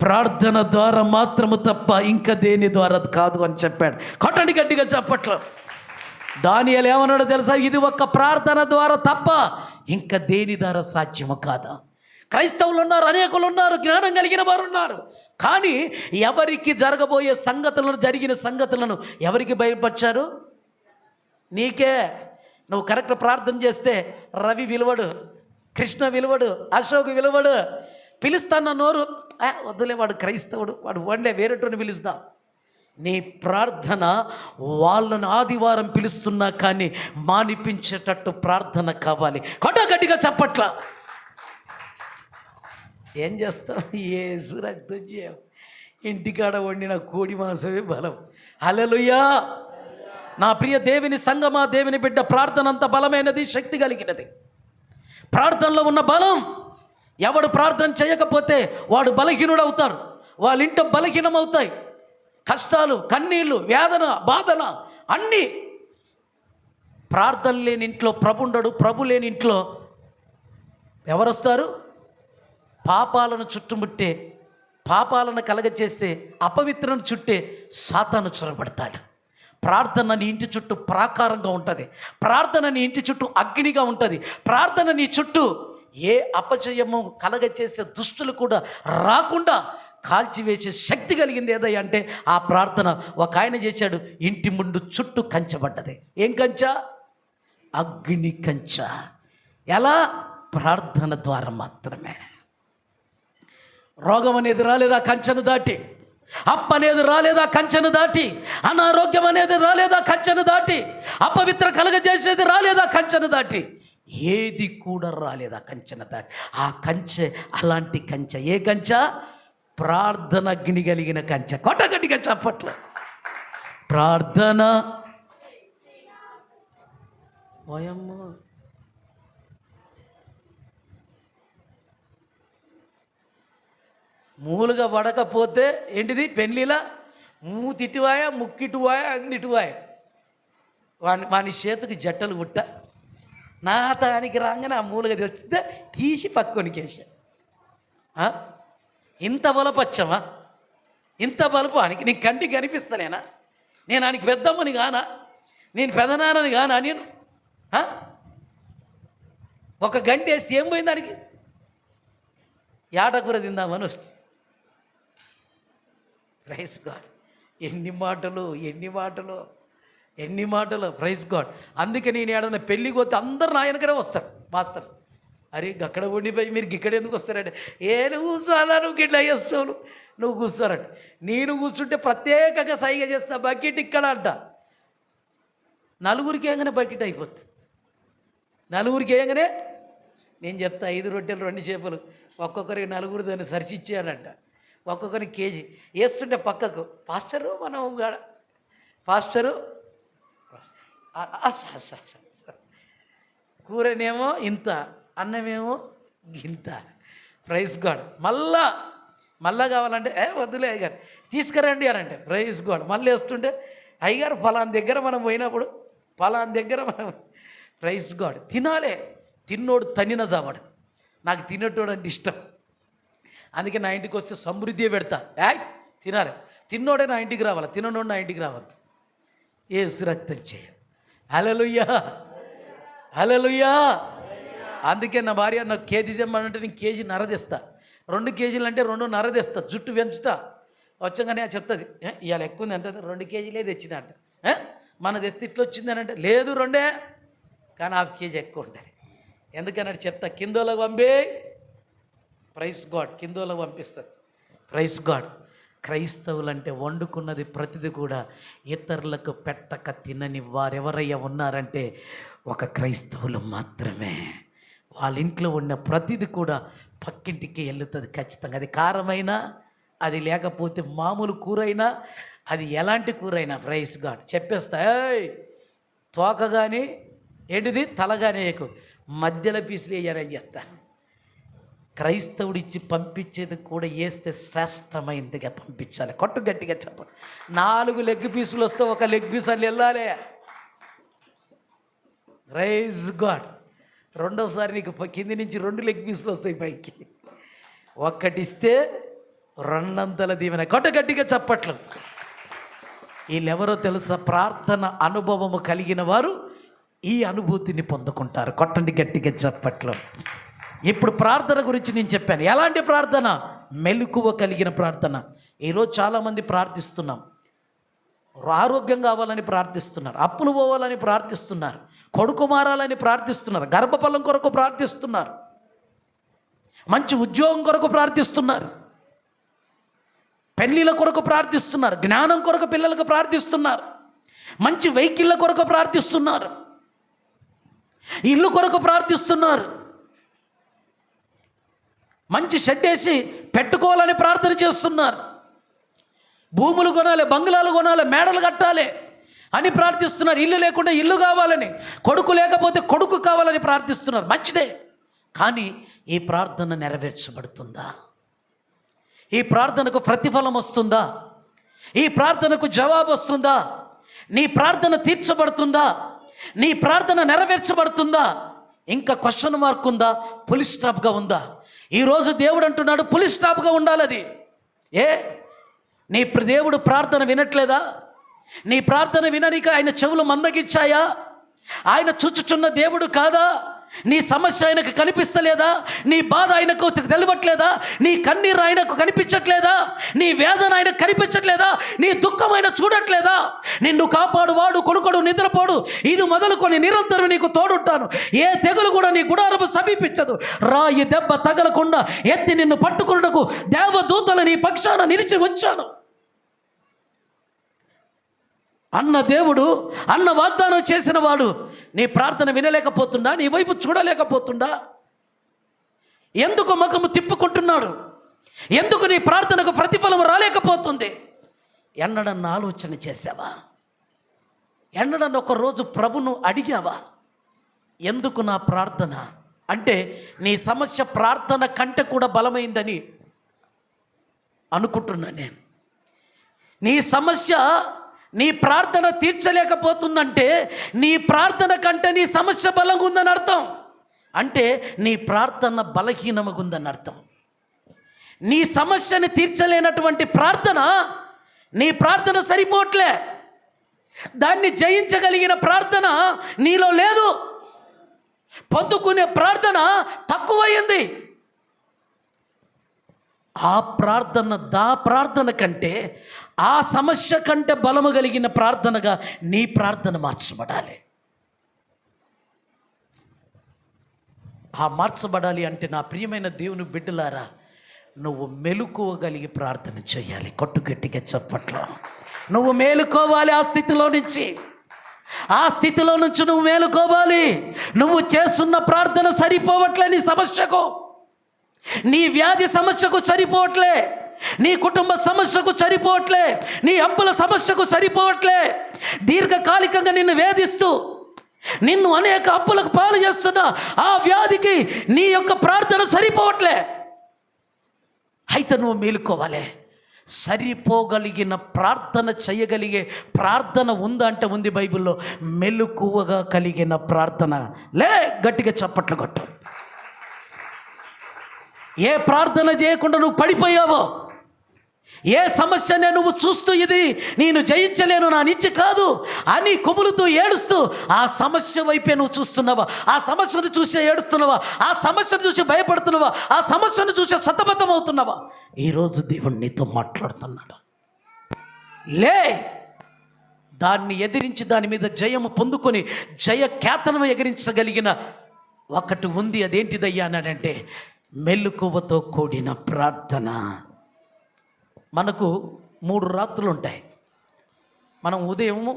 ప్రార్థన ద్వారా మాత్రము తప్ప ఇంకా దేని ద్వారా కాదు అని చెప్పాడు. కొట్టండి గట్టిగా చప్పట్లు. దానియేలు ఏమన్నాడో తెలుసా? ఇది ఒక్క ప్రార్థన ద్వారా తప్ప ఇంకా దేని ద్వారా సాధ్యము కాదా. క్రైస్తవులు ఉన్నారు, అనేకులు ఉన్నారు, జ్ఞానం కలిగిన వారు ఉన్నారు. కానీ ఎవరికి జరగబోయే సంగతులను, జరిగిన సంగతులను ఎవరికి భయపరిచారు? నీకే. నువ్వు కరెక్ట్ ప్రార్థన చేస్తే రవి విలువడు, కృష్ణ విలువడు, అశోక్ విలువడు. పిలుస్తాన్న నోరు వద్దులే, వాడు క్రైస్తవుడు, వాడు వండే వేరేటోని పిలుస్తాం. నీ ప్రార్థన వాళ్ళను ఆదివారం పిలుస్తున్నా కానీ మానిపించేటట్టు ప్రార్థన కావాలి. గట్టిగా చప్పట్ల. ఏం చేస్తావు? యేసు రక్తం చేయం. ఇంటికాడ వండిన కోడి మాంసమే బలం. హల్లెలూయా. నా ప్రియ దేవుని సంగమా, దేవుని బిడ్డ, ప్రార్థన అంత బలమైనది, శక్తి కలిగినది. ప్రార్థనలో ఉన్న బలం. ఎవడు ప్రార్థన చేయకపోతే వాడు బలహీనుడు అవుతారు. వాళ్ళ ఇంట బలహీనమవుతాయి. కష్టాలు, కన్నీళ్ళు, వేదన, బాధన అన్నీ. ప్రార్థన లేని ఇంట్లో ప్రభు ఉండడు. ప్రభు లేని ఇంట్లో ఎవరొస్తారు? పాపాలను చుట్టుముట్టే, పాపాలను కలగచేసే, అపవిత్రను చుట్టే సాతాను చొరబడతాడు. ప్రార్థన నీ ఇంటి చుట్టూ ప్రాకారంగా ఉంటుంది. ప్రార్థన నీ ఇంటి చుట్టూ అగ్నిగా ఉంటుంది. ప్రార్థన నీ చుట్టూ ఏ అపజయము కలగచేసే దుష్టులు కూడా రాకుండా కాల్చివేసే శక్తి కలిగింది ఏదయ్యా అంటే ఆ ప్రార్థన. ఒక ఆయన చేశాడు, ఇంటి ముందు చుట్టూ కంచబడ్డది. ఏం కంచ? అగ్ని కంచ. ఎలా? ప్రార్థన ద్వారా మాత్రమే. రోగం అనేది రాలేదా కంచెను దాటి? అప్పు అనేది రాలేదా కంచెను దాటి? అనారోగ్యం అనేది రాలేదా కంచెను దాటి? అపవిత్ర కలగజేసేది రాలేదా కంచెను దాటి? ఏది కూడా రాలేదా కంచెను దాటి? ఆ కంచె అలాంటి కంచె. ఏ కంచె? ప్రార్థన అగ్ని కలిగిన కంచె. కొట్టగట్టిగా చప్పట్లు. ప్రార్థన. ఓయమ్మ, మూలుగా పడకపోతే ఏంటిది? పెళ్ళిలా మూతిటివాయ, ముక్కిటివాయ, అన్నిటివాయ. వాని చేతికి జట్టలు పుట్ట. నా తానికి రాగానే ఆ మూలుగా తెస్తే తీసి పక్కనికేసా. ఇంత బలపచ్చమా? ఇంత బలపు ఆనికి నీ కంటికి కనిపిస్తలేనా? నేను ఆనికి పెద్దమ్మని కానా? నేను పెదనాన్నని కానా? నేను ఒక గంట వేసి ఏం పోయింది దానికి? యాటకూర తిందామని వస్తుంది. Praise God. ఎన్ని మాటలు, ఎన్ని మాటలు, ఎన్ని మాటలు. Praise God. అందుకే నేను ఏడన్నా పెళ్ళికి పోతే అందరు నా వెనకనే వస్తారు. మాస్టర్, అరే అక్కడ ఉండిపోయి మీరు ఇక్కడ ఎందుకు వస్తారంటే, నువ్వు కూర్చోాలా, నువ్వు గిట్లా చేస్తావు, నువ్వు కూర్చోరంట. నేను కూర్చుంటే ప్రత్యేకంగా సైగ చేస్తా, బకెట్ ఇక్కడ అంట. నలుగురికి ఏంగానే బకెట్ అయిపోతుంది. నలుగురికి ఏంగానే నేను చెప్తా, 5 రొట్టెలు 2 చేపలు ఒక్కొక్కరికి నలుగురు దాన్ని సరిసిచ్చానంట. ఒక్కొక్కరికి కేజీ వేస్తుంటే పక్కకు పాస్టరు, మనం పాస్టరు కూరనేమో ఇంత, అన్నమేమో గింత. Praise God. మళ్ళా కావాలంటే వద్దులే అయ్యగారు తీసుకురండి అని అంటే ప్రైజ్ గాడ్. మళ్ళీ వేస్తుంటే అయ్యగారు ఫలాన్ దగ్గర మనం పోయినప్పుడు ఫలాన్ దగ్గర మనం ప్రైజ్ గాడ్ తినాలే. తిన్నోడు తన్నిన జావాడు. నాకు తినేటోడు అంటే ఇష్టం. అందుకే నా ఇంటికి వస్తే సమృద్ధి పెడతా. తినాలి. తిన్నోడే నా ఇంటికి రావాలి, తిననోడు నా ఇంటికి రావద్దు. యేసు రక్తం చేయాలి. హల్లెలూయా, హల్లెలూయా. అందుకే నా భార్య నాకు కేజీ తెమ్మనంటే నేను కేజీ నర తెస్తా. 2 కేజీలు అంటే 2.5 తెస్తా. జుట్టు పెంచుతా. వచ్చగానే చెప్తుంది, ఇవాళ ఎక్కువ ఉంది అంటే 2 కేజీలే తెచ్చిన అంట. మన తెస్తే ఇట్లా వచ్చిందని అంటే లేదు 2, కానీ 1/2 కేజీ ఎక్కువ ఉంటుంది. ఎందుకన్నట్టు చెప్తా, కిందోలకు పంపి. Praise God. కిందోలకు పంపిస్తుంది. Praise God. క్రైస్తవులంటే వండుకున్నది ప్రతిది కూడా ఇతరులకు పెట్టక తినని వారెవరయ్యా ఉన్నారంటే ఒక క్రైస్తవులు మాత్రమే. వాళ్ళ ఇంట్లో ఉన్న ప్రతిది కూడా పక్కింటికి వెళ్తుంది ఖచ్చితంగా. అది కారమైనా, అది లేకపోతే మామూలు కూర అయినా, అది ఎలాంటి కూరైనా ప్రైజ్ గాడ్ చెప్పేస్తా. ఏయ్ తోక కానీ ఏంటిది తల కానీ వేయకు, మధ్యలో పీసులు వేయాలని చెప్తాను. క్రైస్తవుడు ఇచ్చి పంపించేది కూడా వేస్తే శ్రేష్టమైందిగా పంపించాలి. కొట్టు గట్టిగా చెప్పండి. 4 లెగ్ పీసులు వస్తే ఒక లెగ్ పీస్ అని వెళ్ళాలి. Praise God. రెండోసారి నీకు కింది నుంచి 2 లెగ్ పీసులు వస్తాయి పైకి. ఒక్కటిస్తే 2 దీవెన. కొట్ట గట్టిగా చెప్పట్లు. వీళ్ళెవరో తెలుసా? ప్రార్థన అనుభవము కలిగిన వారు ఈ అనుభూతిని పొందుకుంటారు. కొట్టండి గట్టిగా చెప్పట్లు. ఇప్పుడు ప్రార్థన గురించి నేను చెప్పాను. ఎలాంటి ప్రార్థన? మెలకువ కలిగిన ప్రార్థన. ఈరోజు చాలామంది ప్రార్థిస్తున్నాం. ఆరోగ్యం కావాలని ప్రార్థిస్తున్నారు, అప్పులు పోవాలని ప్రార్థిస్తున్నారు, కొడుకు మారాలని ప్రార్థిస్తున్నారు, గర్భఫలం కొరకు ప్రార్థిస్తున్నారు, మంచి ఉద్యోగం కొరకు ప్రార్థిస్తున్నారు, పెళ్ళిళ్ళ కొరకు ప్రార్థిస్తున్నారు, జ్ఞానం కొరకు పిల్లలకు ప్రార్థిస్తున్నారు, మంచి వెహికల్ల కొరకు ప్రార్థిస్తున్నారు, ఇల్లు కొరకు ప్రార్థిస్తున్నారు, మంచి షెడ్ వేసి పెట్టుకోవాలని ప్రార్థన చేస్తున్నారు, భూములు కొనాలి, బంగ్లాలు కొనాలి, మేడలు కట్టాలి అని ప్రార్థిస్తున్నారు, ఇల్లు లేకుండా ఇల్లు కావాలని, కొడుకు లేకపోతే కొడుకు కావాలని ప్రార్థిస్తున్నారు. మంచిదే, కానీ ఈ ప్రార్థన నెరవేర్చబడుతుందా? ఈ ప్రార్థనకు ప్రతిఫలం వస్తుందా? ఈ ప్రార్థనకు జవాబు వస్తుందా? నీ ప్రార్థన తీర్చబడుతుందా? నీ ప్రార్థన నెరవేర్చబడుతుందా? ఇంకా క్వశ్చన్ మార్క్ ఉందా? ఫుల్ స్టాప్గా ఉందా? ఈరోజు దేవుడు అంటున్నాడు ఫుల్ స్టాప్గా ఉండాలి. అది నీ దేవుడు ప్రార్థన వినట్లేదా? నీ ప్రార్థన విననిక ఆయన చెవులు మందగిచ్చాయా? ఆయన చూచుచున్న దేవుడు కాదా? నీ సమస్య ఆయనకు కనిపిస్తలేదా? నీ బాధ ఆయనకు తెలియట్లేదా? నీ కన్నీరు ఆయనకు కనిపించట్లేదా? నీ వేదన ఆయనకు కనిపించట్లేదా? నీ దుఃఖం ఆయన చూడట్లేదా? నిన్ను కాపాడువాడు కొనుకడు నిద్రపోడు, ఇది మొదలుకొని నిరంతరం నీకు తోడుంటాను, ఏ తెగులు కూడా నీ గుడారము సమీపించదు, రాయి దెబ్బ తగలకుండా ఎత్తి నిన్ను పట్టుకున్నకు దేవదూతలు నీ పక్షాన నిలిచి వచ్చాను అన్న దేవుడు, అన్న వాగ్దానం చేసిన వాడు నీ ప్రార్థన వినలేకపోతుండా? నీ వైపు చూడలేకపోతుండా? ఎందుకు ముఖము తిప్పుకుంటున్నాడు? ఎందుకు నీ ప్రార్థనకు ప్రతిఫలం రాలేకపోతుంది? ఎన్నడన్న ఆలోచన చేసావా? ఎన్నడన్న ఒకరోజు ప్రభును అడిగావా? ఎందుకు నా ప్రార్థన అంటే నీ సమస్య ప్రార్థన కంటే కూడా బలమైందని అనుకుంటున్నా నేను. నీ సమస్య నీ ప్రార్థన తీర్చలేకపోతుందంటే నీ ప్రార్థన కంటే నీ సమస్య బలంగా ఉందని అర్థం. అంటే నీ ప్రార్థన బలహీనమగుందని అర్థం. నీ సమస్యని తీర్చలేనటువంటి ప్రార్థన, నీ ప్రార్థన సరిపోవట్లే. దాన్ని జయించగలిగిన ప్రార్థన నీలో లేదు. పొందుకునే ప్రార్థన తక్కువయింది. ఆ ప్రార్థన కంటే, ఆ సమస్య కంటే బలము కలిగిన ప్రార్థనగా నీ ప్రార్థన మార్చబడాలి. ఆ మార్చబడాలి అంటే నా ప్రియమైన దేవుని బిడ్డలారా, నువ్వు మెలుకోగలిగి ప్రార్థన చేయాలి. కొట్టుగట్టిగా చెప్పట్లో నువ్వు మేలుకోవాలి. ఆ స్థితిలో నుంచి నువ్వు మేలుకోవాలి. నువ్వు చేస్తున్న ప్రార్థన సరిపోవట్లే. నీ సమస్యకు, నీ వ్యాధి సమస్యకు సరిపోవట్లే, నీ కుటుంబ సమస్యకు సరిపోవట్లే, నీ అప్పుల సమస్యకు సరిపోవట్లే, దీర్ఘకాలికంగా నిన్ను వేధిస్తూ నిన్ను అనేక అప్పులకు పాలు చేస్తున్న ఆ వ్యాధికి నీ యొక్క ప్రార్థన సరిపోవట్లే. అయితే నువ్వు మేలుకోవాలి. సరిపోగలిగిన ప్రార్థన చేయగలిగే ప్రార్థన ఉందా అంటే ఉంది బైబిల్లో. మెలకువగా కలిగిన ప్రార్థన. గట్టిగా చప్పట్లు కొట్టు. ఏ ప్రార్థన చేయకుండా నువ్వు పడిపోయావో, ఏ సమస్యనే నువ్వు చూస్తూ ఇది నేను జయించలేను, నా నుంచి కాదు అని కొమ్ములుతూ ఏడుస్తూ ఆ సమస్య వైపే నువ్వు చూస్తున్నావా? ఆ సమస్యను చూసి ఏడుస్తున్నావా? ఆ సమస్యను చూసి భయపడుతున్నావా? ఆ సమస్యను చూసి సతమతం అవుతున్నావా? ఈరోజు దేవుడు నీతో మాట్లాడుతున్నాడు. దాన్ని ఎదిరించి దాని మీద జయము పొందుకొని జయ ఖ్యాతనం ఎగిరించగలిగిన ఒకటి ఉంది. అదేంటిదయ్యా అనంటే మెలకువతో కూడిన ప్రార్థన. మనకు 3 రాత్రులు ఉంటాయి. మనం ఉదయము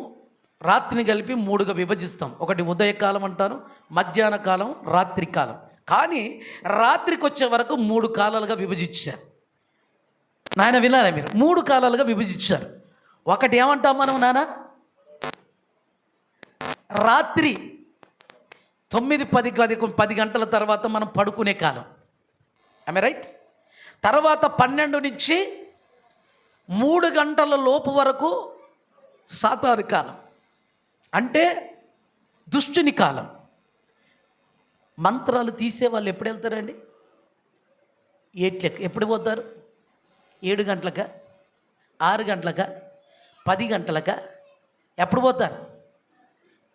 రాత్రిని కలిపి 3గా విభజిస్తాం. ఒకటి ఉదయకాలం అంటారు, మధ్యాహ్న కాలం, రాత్రి కాలం. కానీ రాత్రికి వచ్చే వరకు 3 కాలాలుగా విభజించారు. నాయన వినాలి మీరు, 3 కాలాలుగా విభజించారు. ఒకటి ఏమంటాం మనం నాన్న, రాత్రి 9-10 గంటల తర్వాత మనం పడుకునే కాలం. ఆమె రైట్. తర్వాత 12 నుంచి 3 గంటల లోపు వరకు సాతాను కాలం, అంటే దుష్టుని కాలం. మంత్రాలు తీసేవాళ్ళు ఎప్పుడు వెళ్తారండి? ఎప్పుడు పోతారు? 7 గంటలకా, 6 గంటలకా, 10 గంటలకా? ఎప్పుడు పోతారు?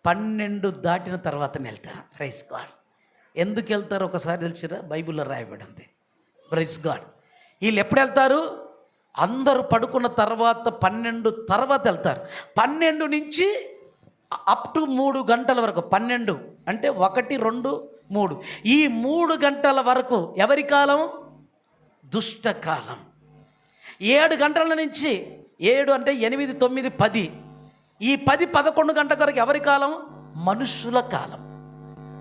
12 దాటిన తర్వాతనే వెళ్తారు. Praise God. ఎందుకు వెళ్తారు ఒకసారి తెలిసిరా? బైబిల్లో రాయబడి ఉంది. Praise God. వీళ్ళు ఎప్పుడు వెళ్తారు? అందరూ పడుకున్న తర్వాత 12 తర్వాత వెళ్తారు. 12 నుంచి అప్ టు 3 గంటల వరకు. 12 అంటే 1, 2, 3. ఈ 3 గంటల వరకు ఎవరి కాలం? దుష్ట కాలం. 7 గంటల నుంచి 7 అంటే 8, 9, 10. ఈ 10-11 గంటల వరకు ఎవరి కాలం? మనుషుల కాలం.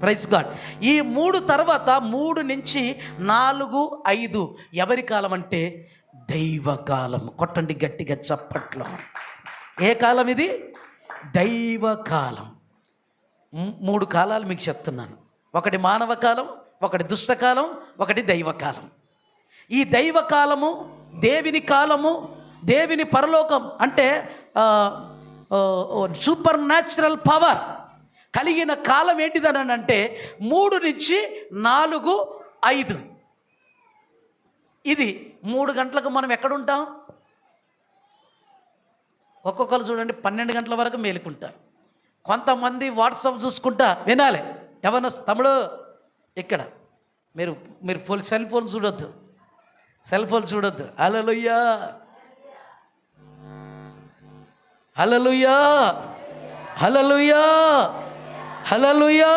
Praise God. ఈ 3 తర్వాత 3 నుంచి 4, 5 ఎవరి కాలం అంటే దైవకాలం. కొట్టండి గట్టిగా చప్పట్లో. ఏ కాలం ఇది? దైవకాలం. 3 కాలాలు మీకు చెప్తున్నాను. ఒకటి మానవ కాలం, ఒకటి దుష్టకాలం, ఒకటి దైవకాలం. ఈ దైవకాలము, దేవుని కాలము, దేవుని పరలోకం అంటే సూపర్ న్యాచురల్ పవర్ కలిగిన కాలం ఏంటిదని అంటే 3 నుంచి 4, 5. ఇది 3 గంటలకు మనం ఎక్కడుంటాం? ఒక్కొక్కరు చూడండి 12 గంటల వరకు మేలుకుంటారు. కొంతమంది వాట్సాప్ చూసుకుంటా వినాలి. ఎవరన్నా తమ్ముడు ఇక్కడ మీరు సెల్ ఫోన్ చూడొద్దు. హల్లెలూయా, హల్లెలూయా, హల్లెలూయా, హల్లెలూయా,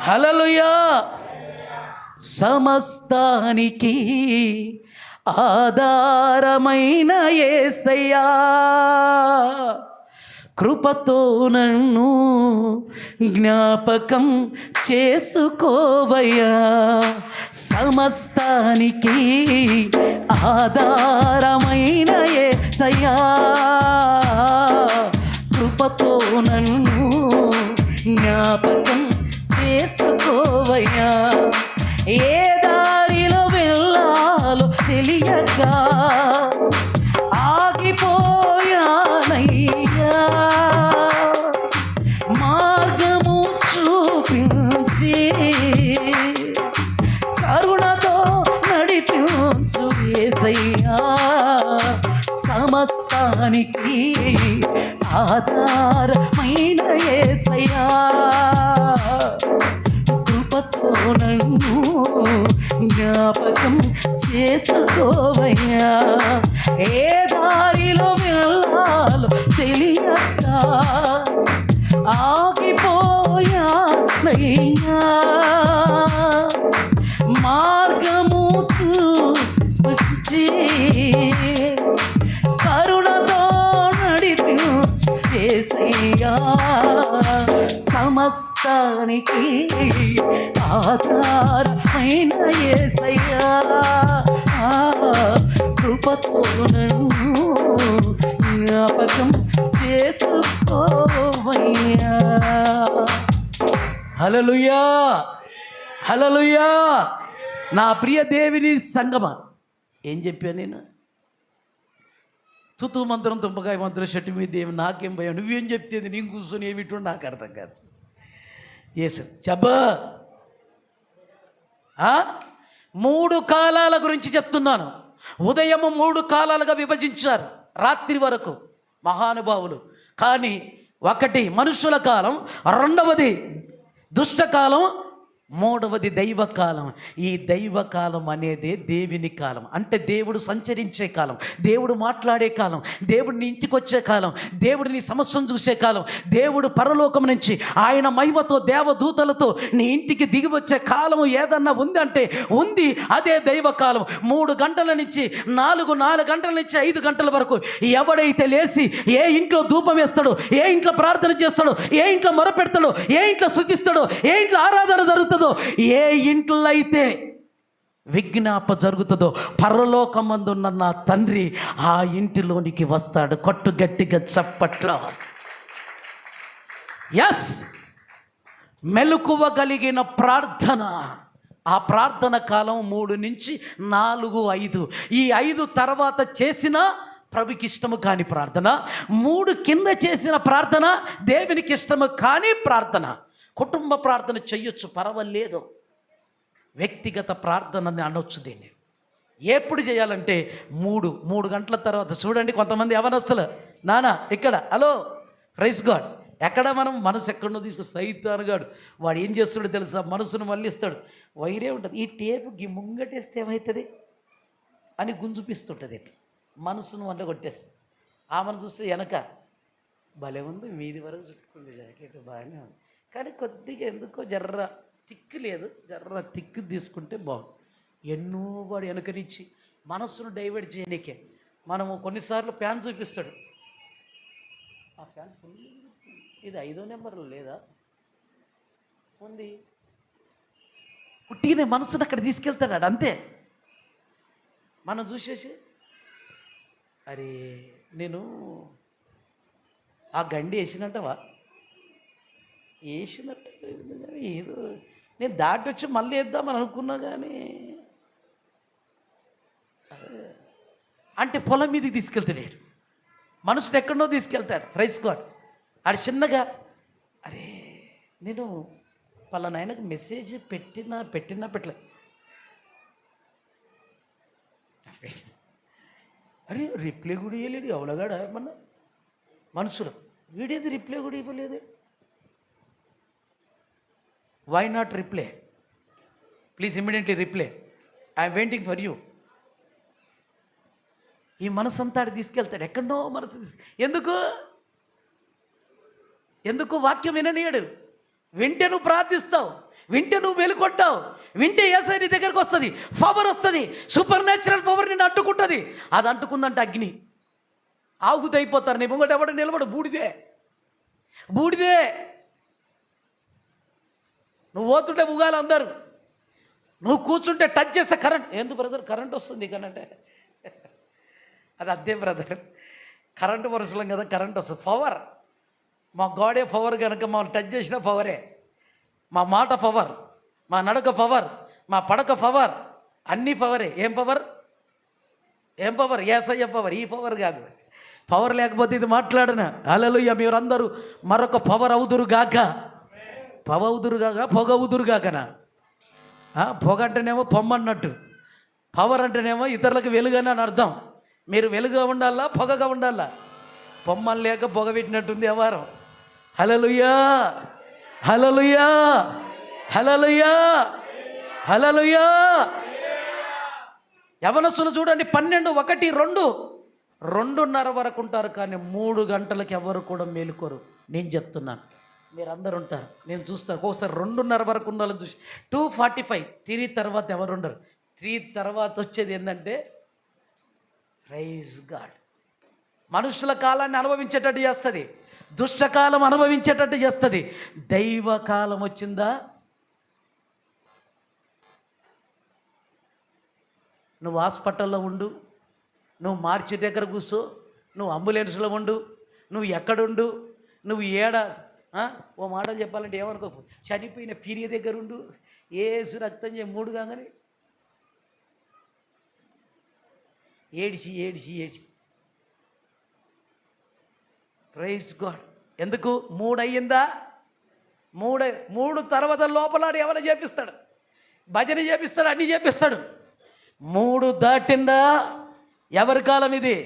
హల్లెలూయా. సమస్తానికి ఆధారమైన యేసయ్యా, కృపతో నన్ను జ్ఞాపకం చేసుకోవయ్యా. సమస్తానికి ఆధారమైన యేసయ్యా, కృపతో నన్ను జ్ఞాపకం చేసుకోవయ్యా. ఏ దారిలో వెళ్ళాలో తెలియక ఆగిపోయానయ్యా, మార్గము చూపించి కరుణతో నడిపించు యేసయ్యా. సమస్తానికి ఆధారమైన యేసయ్యా, కృపతో నన్ను జ్ఞాపకం చేసుకోవయ్యా. ఏ దారిలో వెళ్ళాలో తెలియక ఆగిపోయానయ్యా, మార్గము చూపించి కరుణతో నడిపించు యేసయ్యా. సమస్తానికి ఆధారమైన యేసయ్యా, కృపతో నన్ను జ్ఞాపకం చేసుకోవయ్యా. హల్లెలూయా, హల్లెలూయా. నా ప్రియ దేవుని సంగమా, ఏం చెప్పాను నేను? తుతు మంత్రం, తుంపకాయ మంత్రం, షట్టు మీద ఏమి నాకేం భయం, నువ్వేం చెప్తేది నేను కూర్చొని ఏమిటో నాకు అర్థం కాదు. ఏసు చెప్పా. 3 కాలాల గురించి చెప్తున్నాను. ఉదయము 3 కాలాలుగా విభజించారు రాత్రి వరకు మహానుభావులు. కానీ ఒకటి మనుషుల కాలం, రెండవది దుష్టకాలం, మూడవది దైవకాలం. ఈ దైవకాలం అనేది దేవుని కాలం, అంటే దేవుడు సంచరించే కాలం, దేవుడు మాట్లాడే కాలం, దేవుడిని ఇంటికి వచ్చే కాలం, దేవుడిని సమస్యను చూసే కాలం, దేవుడు పరలోకం నుంచి ఆయన మహిమతో దేవదూతలతో నీ ఇంటికి దిగి వచ్చే కాలం ఏదన్నా ఉంది అంటే ఉంది, అదే దైవకాలం. 3 గంటల నుంచి 4 గంటల నుంచి 5 గంటల వరకు ఎవడైతే లేచి ఏ ఇంట్లో ధూపం వేస్తాడో, ఏ ఇంట్లో ప్రార్థన చేస్తాడో, ఏ ఇంట్లో మొరపెడతాడో, ఏ ఇంట్లో స్తుతిస్తాడో, ఏ ఇంట్లో ఆరాధన జరుగుతుందో, ఏ ఇంట్లో అయితే విజ్ఞాప జరుగుతుందో, పరలోకమందున్న నా తండ్రి ఆ ఇంటిలోనికి వస్తాడు. కొట్టు గట్టిగా చప్పట్లో. ఎస్, మెలకువగలిగిన ప్రార్థన. ఆ ప్రార్థన కాలం 3 నుంచి 4, 5. ఈ 5 తర్వాత చేసిన ప్రభుకి ఇష్టము కాని ప్రార్థన, 3 కింద చేసిన ప్రార్థన దేవునికి ఇష్టము కాని ప్రార్థన. కుటుంబ ప్రార్థన చెయ్యొచ్చు, పర్వాలేదు. వ్యక్తిగత ప్రార్థనని అనొచ్చు దీన్ని. ఎప్పుడు చేయాలంటే 3 గంటల తర్వాత. చూడండి, కొంతమంది యవనస్తులు, నానా ఇక్కడ హలో ప్రైజ్ గాడ్, ఎక్కడ మనం మనసు ఎక్కడో తీసుకు సైతానుగాడు వాడు ఏం చేస్తాడో తెలుసా, మనసును మళ్ళిస్తాడు. వైరే ఉంటుంది, ఈ టేపుకి ముంగటేస్తే ఏమవుతుంది అని గుంజుపిస్తుంటుంది. ఇట్లా మనసును వంట కొట్టేస్తుంది. ఆమెను చూస్తే వెనక భలే ఉంది, మీది వరకు చుట్టుకుంది జాకెట్, బాగానే ఉంది, కానీ కొద్దిగా ఎందుకో జర్ర తిక్కు లేదు, జర్ర తిక్కు తీసుకుంటే బాగుంది. ఎన్నో వాడు వెనకరించి మనస్సును డైవర్ట్ చేయనీకే మనము కొన్నిసార్లు ఫ్యాన్ చూపిస్తాడు. ఆ ఫ్యాన్ ఫుల్, ఇది 5వ నెంబర్లో లేదా ఉంది, పుట్టిన మనసును అక్కడ తీసుకెళ్తాడు అంతే. మనం చూసేసి అరే నేను ఆ గండి వేసినట్టవా, వేసినట్టు ఏదో నేను దాటి వచ్చి మళ్ళీ వేద్దామని అనుకున్నా, కానీ అంటే పొలం మీదకి తీసుకెళ్తాడు, మనసుని ఎక్కడనో తీసుకెళ్తాడు. Praise God. ఆడు చిన్నగా అరే నేను పలానా ఆయనకు మెసేజ్ పెట్టినా పెట్టలే, అరే రిప్లై కూడా ఇవ్వలేదు, ఎవలగాడ మన మనసులో వీడేది రిప్లై కూడా ఇవ్వలేదు. Why not reply, please immediately reply, I'm waiting for you. ఈ మనసు అంతా తీసుకెళ్తాడు ఎక్కడో మనసు ఎందుకు వాక్యం విననీయడు. వింటే నువ్వు ప్రార్థిస్తావు, వింటే నువ్వు వెలుకొట్టావు, వింటే యేసయ్య నీ దగ్గరికి వస్తుంది, పవర్ వస్తుంది, సూపర్ న్యాచురల్ పవర్ నిన్ను అంటుకుంటుంది. అది అంటుకుందంటే అగ్ని ఆగుతైపోతారు. నీ ముంగట ఎవడ నిలబడు, బూడిదే. నువ్వు పోతుంటే ఉగాలు అందరు, నువ్వు కూర్చుంటే టచ్ చేస్తే కరెంట్. ఎందుకు బ్రదర్ కరెంట్ వస్తుంది కనంటే అది అదే బ్రదర్, కరెంటు వరుసలం కదా, కరెంట్ వస్తుంది. పవర్, మా గాడే పవర్ కనుక మమ్మల్ని టచ్ చేసిన పవరే. మా మాట పవర్, మా నడక పవర్, మా పడక పవర్, అన్నీ పవరే. ఏం పవర్? యేసయ్య పవర్, ఈ పవర్ కాదు. పవర్ లేకపోతే ఇది మాట్లాడన. హల్లెలూయా. మీరందరూ మరొక పవర్ అవుదురుగాక, పొగ అవుదురుగాకనా. పొగ అంటేనేమో పొమ్మన్నట్టు, పవర్ అంటేనేమో ఇతరులకు వెలుగని అని అర్థం. మీరు వెలుగుగా ఉండాలా, పొగగా ఉండాలా? పొమ్మని లేక పొగ పెట్టినట్టుంది వ్యవహారం. హల్లెలూయా, హల్లెలూయా, హల్లెలూయా, హల్లెలూయా. యవనస్తులు చూడండి, 12, 1, 2, 2:30 వరకు ఉంటారు, కానీ 3 గంటలకు ఎవరు కూడా మేలుకోరు. నేను చెప్తున్నాను, మీరందరూ ఉంటారు, నేను చూస్తాను. ఒక్కోసారి 2:30 వరకు ఉండాలని చూసి 2:45 3 తర్వాత ఎవరు ఉండరు. 3 తర్వాత వచ్చేది ఏంటంటే ప్రైజ్ గాడ్. మనుషుల కాలాన్ని అనుభవించేటట్టు చేస్తుంది, దుష్టకాలం అనుభవించేటట్టు చేస్తుంది. దైవకాలం వచ్చిందా, నువ్వు హాస్పిటల్లో ఉండు, నువ్వు మార్చి దగ్గర కూర్చో, నువ్వు అంబులెన్స్లో ఉండు, నువ్వు ఎక్కడుండు, నువ్వు ఓ మాటలు చెప్పాలంటే ఏమనుకోకు, చనిపోయిన పీరియ దగ్గర ఉండు, ఏసు రక్తం 3 కాగానే ఏడిచి ప్రైజ్ గాడ్. ఎందుకు? 3 అయ్యిందా? 3 తర్వాత లోపల ఎవరైనా చేపిస్తాడు, భజన చేపిస్తాడు, అన్నీ చేపిస్తాడు. 3 దాటిందా? ఎవరి కాలం ఇది?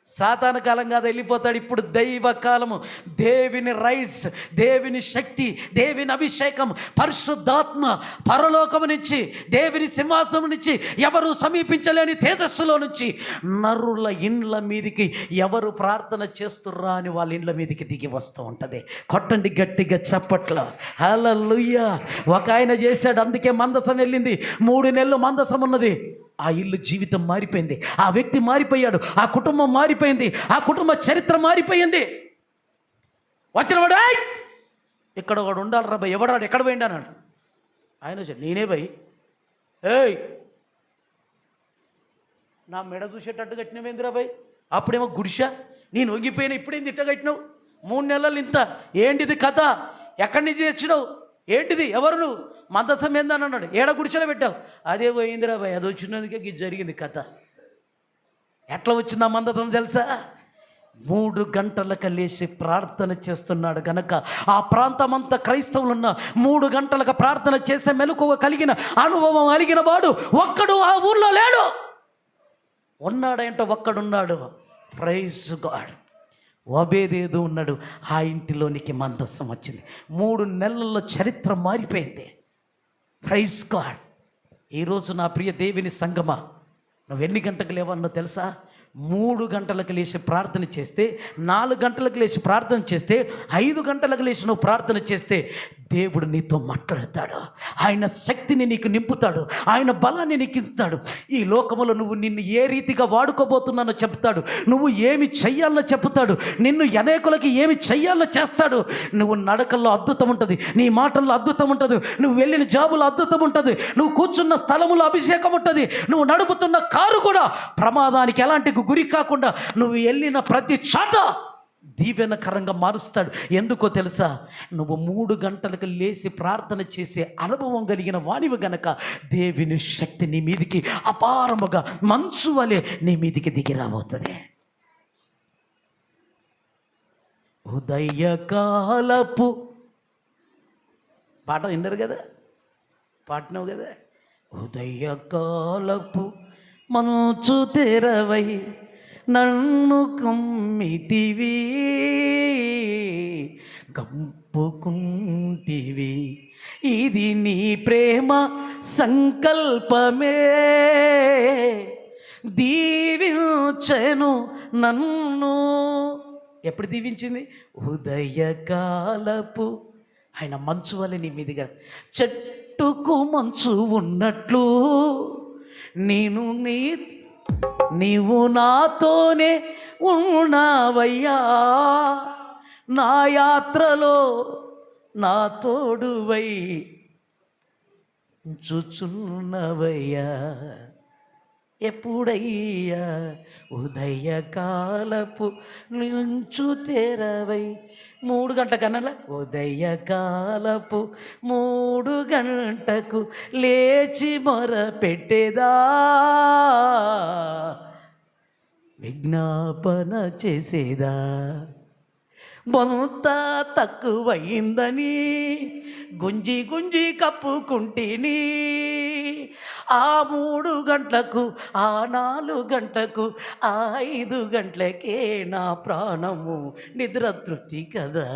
సాతాను కాలం కాదు, వెళ్ళిపోతాడు. ఇప్పుడు దైవ కాలము, దేవుని రైస్, దేవుని శక్తి, దేవుని అభిషేకం, పరిశుద్ధాత్మ పరలోకము నుంచి, దేవుని సింహాసనం నుంచి, ఎవరు సమీపించలేని తేజస్సులో నుంచి నరుల ఇండ్ల మీదికి ఎవరు ప్రార్థన చేస్తుర్రా అని వాళ్ళ ఇండ్ల మీదికి దిగి వస్తూ ఉంటుంది. కొట్టండి గట్టిగా చప్పట్ల. హల్లెలూయా. ఒక ఆయన చేశాడు, అందుకే మందసం వెళ్ళింది. 3 నెలలు మందసం ఉన్నది. ఆ ఇల్లు జీవితం మారిపోయింది, ఆ వ్యక్తి మారిపోయాడు, ఆ కుటుంబం మారిపోయింది, ఆ కుటుంబ చరిత్ర మారిపోయింది. వచ్చినవాడు ఇక్కడ ఒకడు ఉండాలి రా భయ్, ఎవడాడు ఎక్కడ పోయింది అన్నాడు. ఆయన వచ్చాడు, నేనే భయ్, ఏయ్ నా మెడ చూసేటట్టు కట్టినవేంద్రా బాయ్, అప్పుడేమో గుడిసా, నేను వంగిపోయినా ఇప్పుడేంది ఇట్ట కట్టినావు, 3 నెలలు ఇంత, ఏంటిది కథ, ఎక్కడి నుంచి తెచ్చినావు, ఏంటిది, ఎవరు నువ్వు, మందసం ఏందని అన్నాడు, ఏడ గుడిసెలో పెట్టావు, అదే పోయిందిరా బాయ్, అది వచ్చినందుకే ఇది జరిగింది కథ. ఎట్లా వచ్చిందా మందసం తెలుసా? 3 గంటలకు లేచి ప్రార్థన చేస్తున్నాడు గనక ఆ ప్రాంతమంతా క్రైస్తవులున్న 3 గంటలకు ప్రార్థన చేసే మెలకువ కలిగిన అనుభవం కలిగిన వాడు ఒక్కడు ఆ ఊర్లో లేడు. ఉన్నాడంటే ఒక్కడున్నాడు. Praise God. ఒబేదేదు ఉన్నాడు, ఆ ఇంటిలోనికి మందసం వచ్చింది. 3 నెలల్లో చరిత్ర మారిపోయింది. Praise God. ఈరోజు నా ప్రియ దేవుని సంగమా, నువ్వు ఎన్ని గంటలకు లేవన్నో తెలుసా? 3 గంటలకు లేచి ప్రార్థన చేస్తే, 4 గంటలకు లేచి ప్రార్థన చేస్తే, 5 గంటలకు లేచి నువ్వు ప్రార్థన చేస్తే దేవుడు నీతో మాట్లాడతాడు. ఆయన శక్తిని నీకు నింపుతాడు, ఆయన బలాన్ని నీకు ఇస్తాడు. ఈ లోకములో నువ్వు నిన్ను ఏ రీతిగా వాడుకోబోతున్నానో చెప్తాడు, నువ్వు ఏమి చెయ్యాలో చెప్తాడు, నిన్ను అనేకులకి ఏమి చెయ్యాలో చేస్తాడు. నువ్వు నడకల్లో అద్భుతం ఉంటుంది, నీ మాటల్లో అద్భుతం ఉంటుంది, నువ్వు వెళ్ళిన జాబులో అద్భుతం ఉంటుంది, నువ్వు కూర్చున్న స్థలములో అభిషేకం ఉంటుంది, నువ్వు నడుపుతున్న కారు కూడా ప్రమాదానికి ఎలాంటి గురి కాకుండా నువ్వు వెళ్ళిన ప్రతి చాట దీవెనకరంగా మారుస్తాడు. ఎందుకో తెలుసా? నువ్వు 3 గంటలకు లేచి ప్రార్థన చేసే అనుభవం కలిగిన వానివి గనక దేవుని శక్తి నీ మీదికి అపారముగా మంచు వలె నీ మీదికి దిగి రాబోతుంది. ఉదయకాలపు పాట విన్నారు కదా, పాడినావు కదా, ఉదయకాలపు మంచు తెరవై నన్ను కమ్మితివి, కప్పుకుంటివి, ఇది నీ ప్రేమ సంకల్పమే, దీవించెను నన్ను. ఎప్పుడు దీవించింది? ఉదయకాలపు. ఆయన మంచు వలె నీ మీదిగా, చెట్టుకు మంచు ఉన్నట్లు నీవు నాతోనే ఉన్నావయ్యా, నా యాత్రలో నా తోడువై చూచున్నవయ్యా. ఎప్పుడయ్యా? ఉదయకాలపు నుంచు తెరవై. 3 గంటలకన్నా ఉదయకాలపు 3 గంటకు లేచి మొర పెట్టేదా, విజ్ఞాపన చేసేదా, బొంత తక్కువయిందని గుంజి గుంజి కప్పుకుంటేని, ఆ 3 గంటలకు, ఆ 4 గంటకు, ఆ 5 గంటలకే నా ప్రాణము నిద్ర తృప్తి కదా.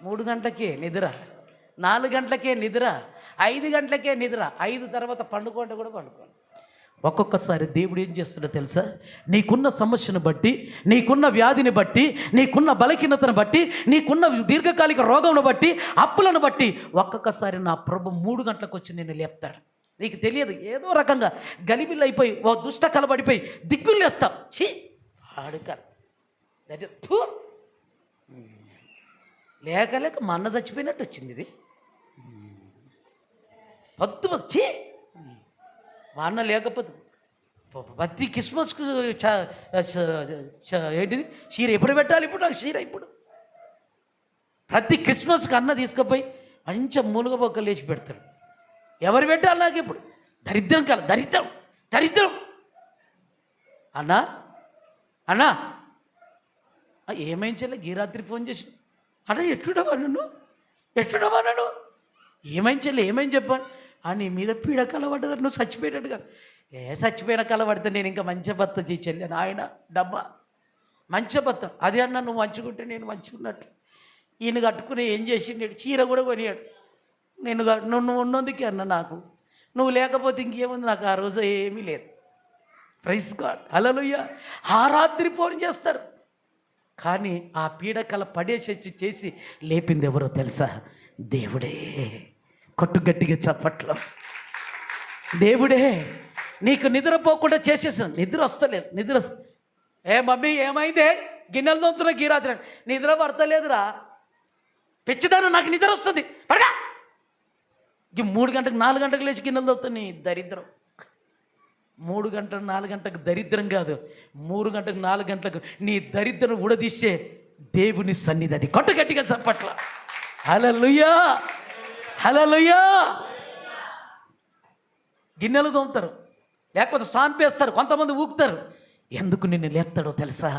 3 గంటలకే నిద్ర, 4 గంటలకే నిద్ర, 5 గంటలకే నిద్ర, 5 తర్వాత పండుకుంటే కూడా పండుకోండి. ఒక్కొక్కసారి దేవుడు ఏం చేస్తాడో తెలుసా? నీకున్న సమస్యను బట్టి, నీకున్న వ్యాధిని బట్టి, నీకున్న బలహీనతను బట్టి, నీకున్న దీర్ఘకాలిక రోగంను బట్టి, అప్పులను బట్టి ఒక్కొక్కసారి నా ప్రభు 3 గంటలకు వచ్చి నిన్ను లేపుతాడు. నీకు తెలియదు, ఏదో రకంగా గలిబిల్లు అయిపోయి ఓ దుష్ట కలబడిపోయి దిగ్గులేస్తావు. ఛీ ఆడుక లేక లేక మా అన్న చచ్చిపోయినట్టు వచ్చింది. ఇది పొద్దు ఛీ, మా అన్న లేకపోతే ప్రతి క్రిస్మస్కు ఏంటిది చీర ఎప్పుడు పెట్టాలి? ఇప్పుడు నాకు చీర ఇప్పుడు ప్రతి క్రిస్మస్కి అన్న తీసుకుపోయి మంచిగా మూలుగ బొక్కలు లేచి పెడతాడు. ఎవరు పెట్టాలి నాకు ఇప్పుడు? దరిద్రం కాదు, దరిద్రం దరిద్రం. అన్నా అన్నా ఏమైంది చెల్లె? ఈ రాత్రి ఫోన్ చేసి అన్న ఎట్టుడవా నన్ను, ఎట్టుడవా నన్ను, ఏమైంది చెల్లె, ఏమైంది చెప్పాను? నీ మీద పీడ కలబడ్డదా, నువ్వు చచ్చిపోయినట్టు కాదు. చచ్చిపోయిన కలబడితే నేను ఇంకా మంచి భర్త చేయాలి ఆయన డబ్బా మంచి భర్త. అది అన్న నువ్వు మంచుకుంటే నేను మంచుకున్నట్టు. ఈయన కట్టుకుని ఏం చేసిండు? చీర కూడా కొనియాడు. నువ్వు ఉన్నందుకే అన్న, నాకు నువ్వు లేకపోతే ఇంకేముంది, నాకు ఆ రోజు ఏమీ లేదు. ప్రైజ్ గాడ్, హల్లెలూయా. ఆ రాత్రి ఫోన్ చేస్తారు, కానీ ఆ పీడకల చేసి లేపింది ఎవరో తెలుసా? దేవుడే. కొట్టు గట్టిగా చప్పట్లో. దేవుడే నీకు నిద్రపోకుండా చేసేసాను. నిద్ర వస్తలేదు, నిద్ర ఏ మమ్మీ ఏమైందే, గిన్నెలు తోముతున్నా ఈ రాత్రి, నిద్ర పడతలేదురా పిచ్చిదాను, నాకు నిద్ర వస్తుంది పడగా. ఇంక 3 గంటలకు 4 గంటలకు లేచి గిన్నెలు తోముతావు, నీ దరిద్రం. 3 గంటలకు 4 గంటలకు దరిద్రం కాదు, 3 గంటలకు 4 గంటలకు నీ దరిద్రం ఊడదీసే దేవుని సన్నిధి అది. కొట్ట గట్టిగా చప్పట్ల. హల్లెలూయా, హల్లెలూయా. గిన్నెలు తోముతారు, లేకపోతే సాన్పేస్తారు, కొంతమంది ఊగుతారు. ఎందుకు నిన్ను లేపుతాడో తెలుసా?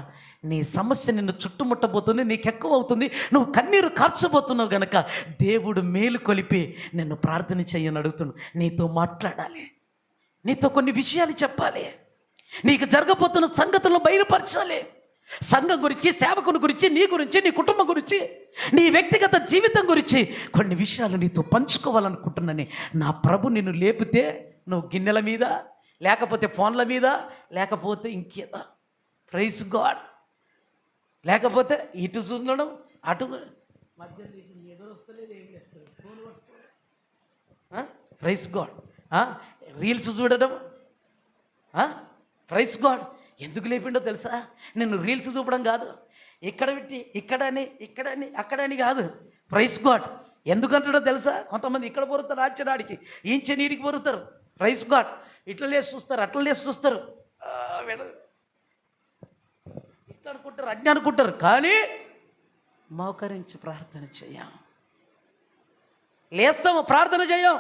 నీ సమస్య నిన్ను చుట్టుముట్టబోతుంది, నీకు ఎక్కువ అవుతుంది, నువ్వు కన్నీరు కార్చబోతున్నావు గనక దేవుడు మేలు కొలిపి నిన్ను ప్రార్థన చేయని అడుగుతున్నాడు. నీతో మాట్లాడాలి, నీతో కొన్ని విషయాలు చెప్పాలి, నీకు జరగబోతున్న సంగతులను బయలుపరచాలి. సంఘం గురించి, సేవకుని గురించి, నీ గురించి, నీ కుటుంబం గురించి, నీ వ్యక్తిగత జీవితం గురించి కొన్ని విషయాలు నీతో పంచుకోవాలనుకుంటున్నాను. నా ప్రభు నిన్ను లేపితే నువ్వు గిన్నెల మీద, లేకపోతే ఫోన్ల మీద, లేకపోతే ఇంకేదా, ప్రైజ్ గాడ్, లేకపోతే ఇటు చూడడం అటు మధ్య ఎదురు వస్తలేదు, ఏం చేస్తారు, ఫోన్ పట్టుకోవడం, ప్రైజ్ గాడ్, రీల్స్ చూడడం, ప్రైజ్ గాడ్. ఎందుకు లేపిండో తెలుసా? నిన్ను రీల్స్ చూపడం కాదు, ఇక్కడ పెట్టి ఇక్కడని అక్కడని కాదు. Praise God. ఎందుకంటాడో తెలుసా? కొంతమంది ఇక్కడ పొరుతారు, ఆశ్చర్యాడికి ఈంచె నీడికి పొరుతారు. Praise God. ఇట్లా లేసి చూస్తారు, అట్లా లేసి చూస్తారు, ఇట్లా అనుకుంటారు, అజ్ఞ అనుకుంటారు. కానీ మోకరించి ప్రార్థన చేయం, లేస్తాము ప్రార్థన చేయం,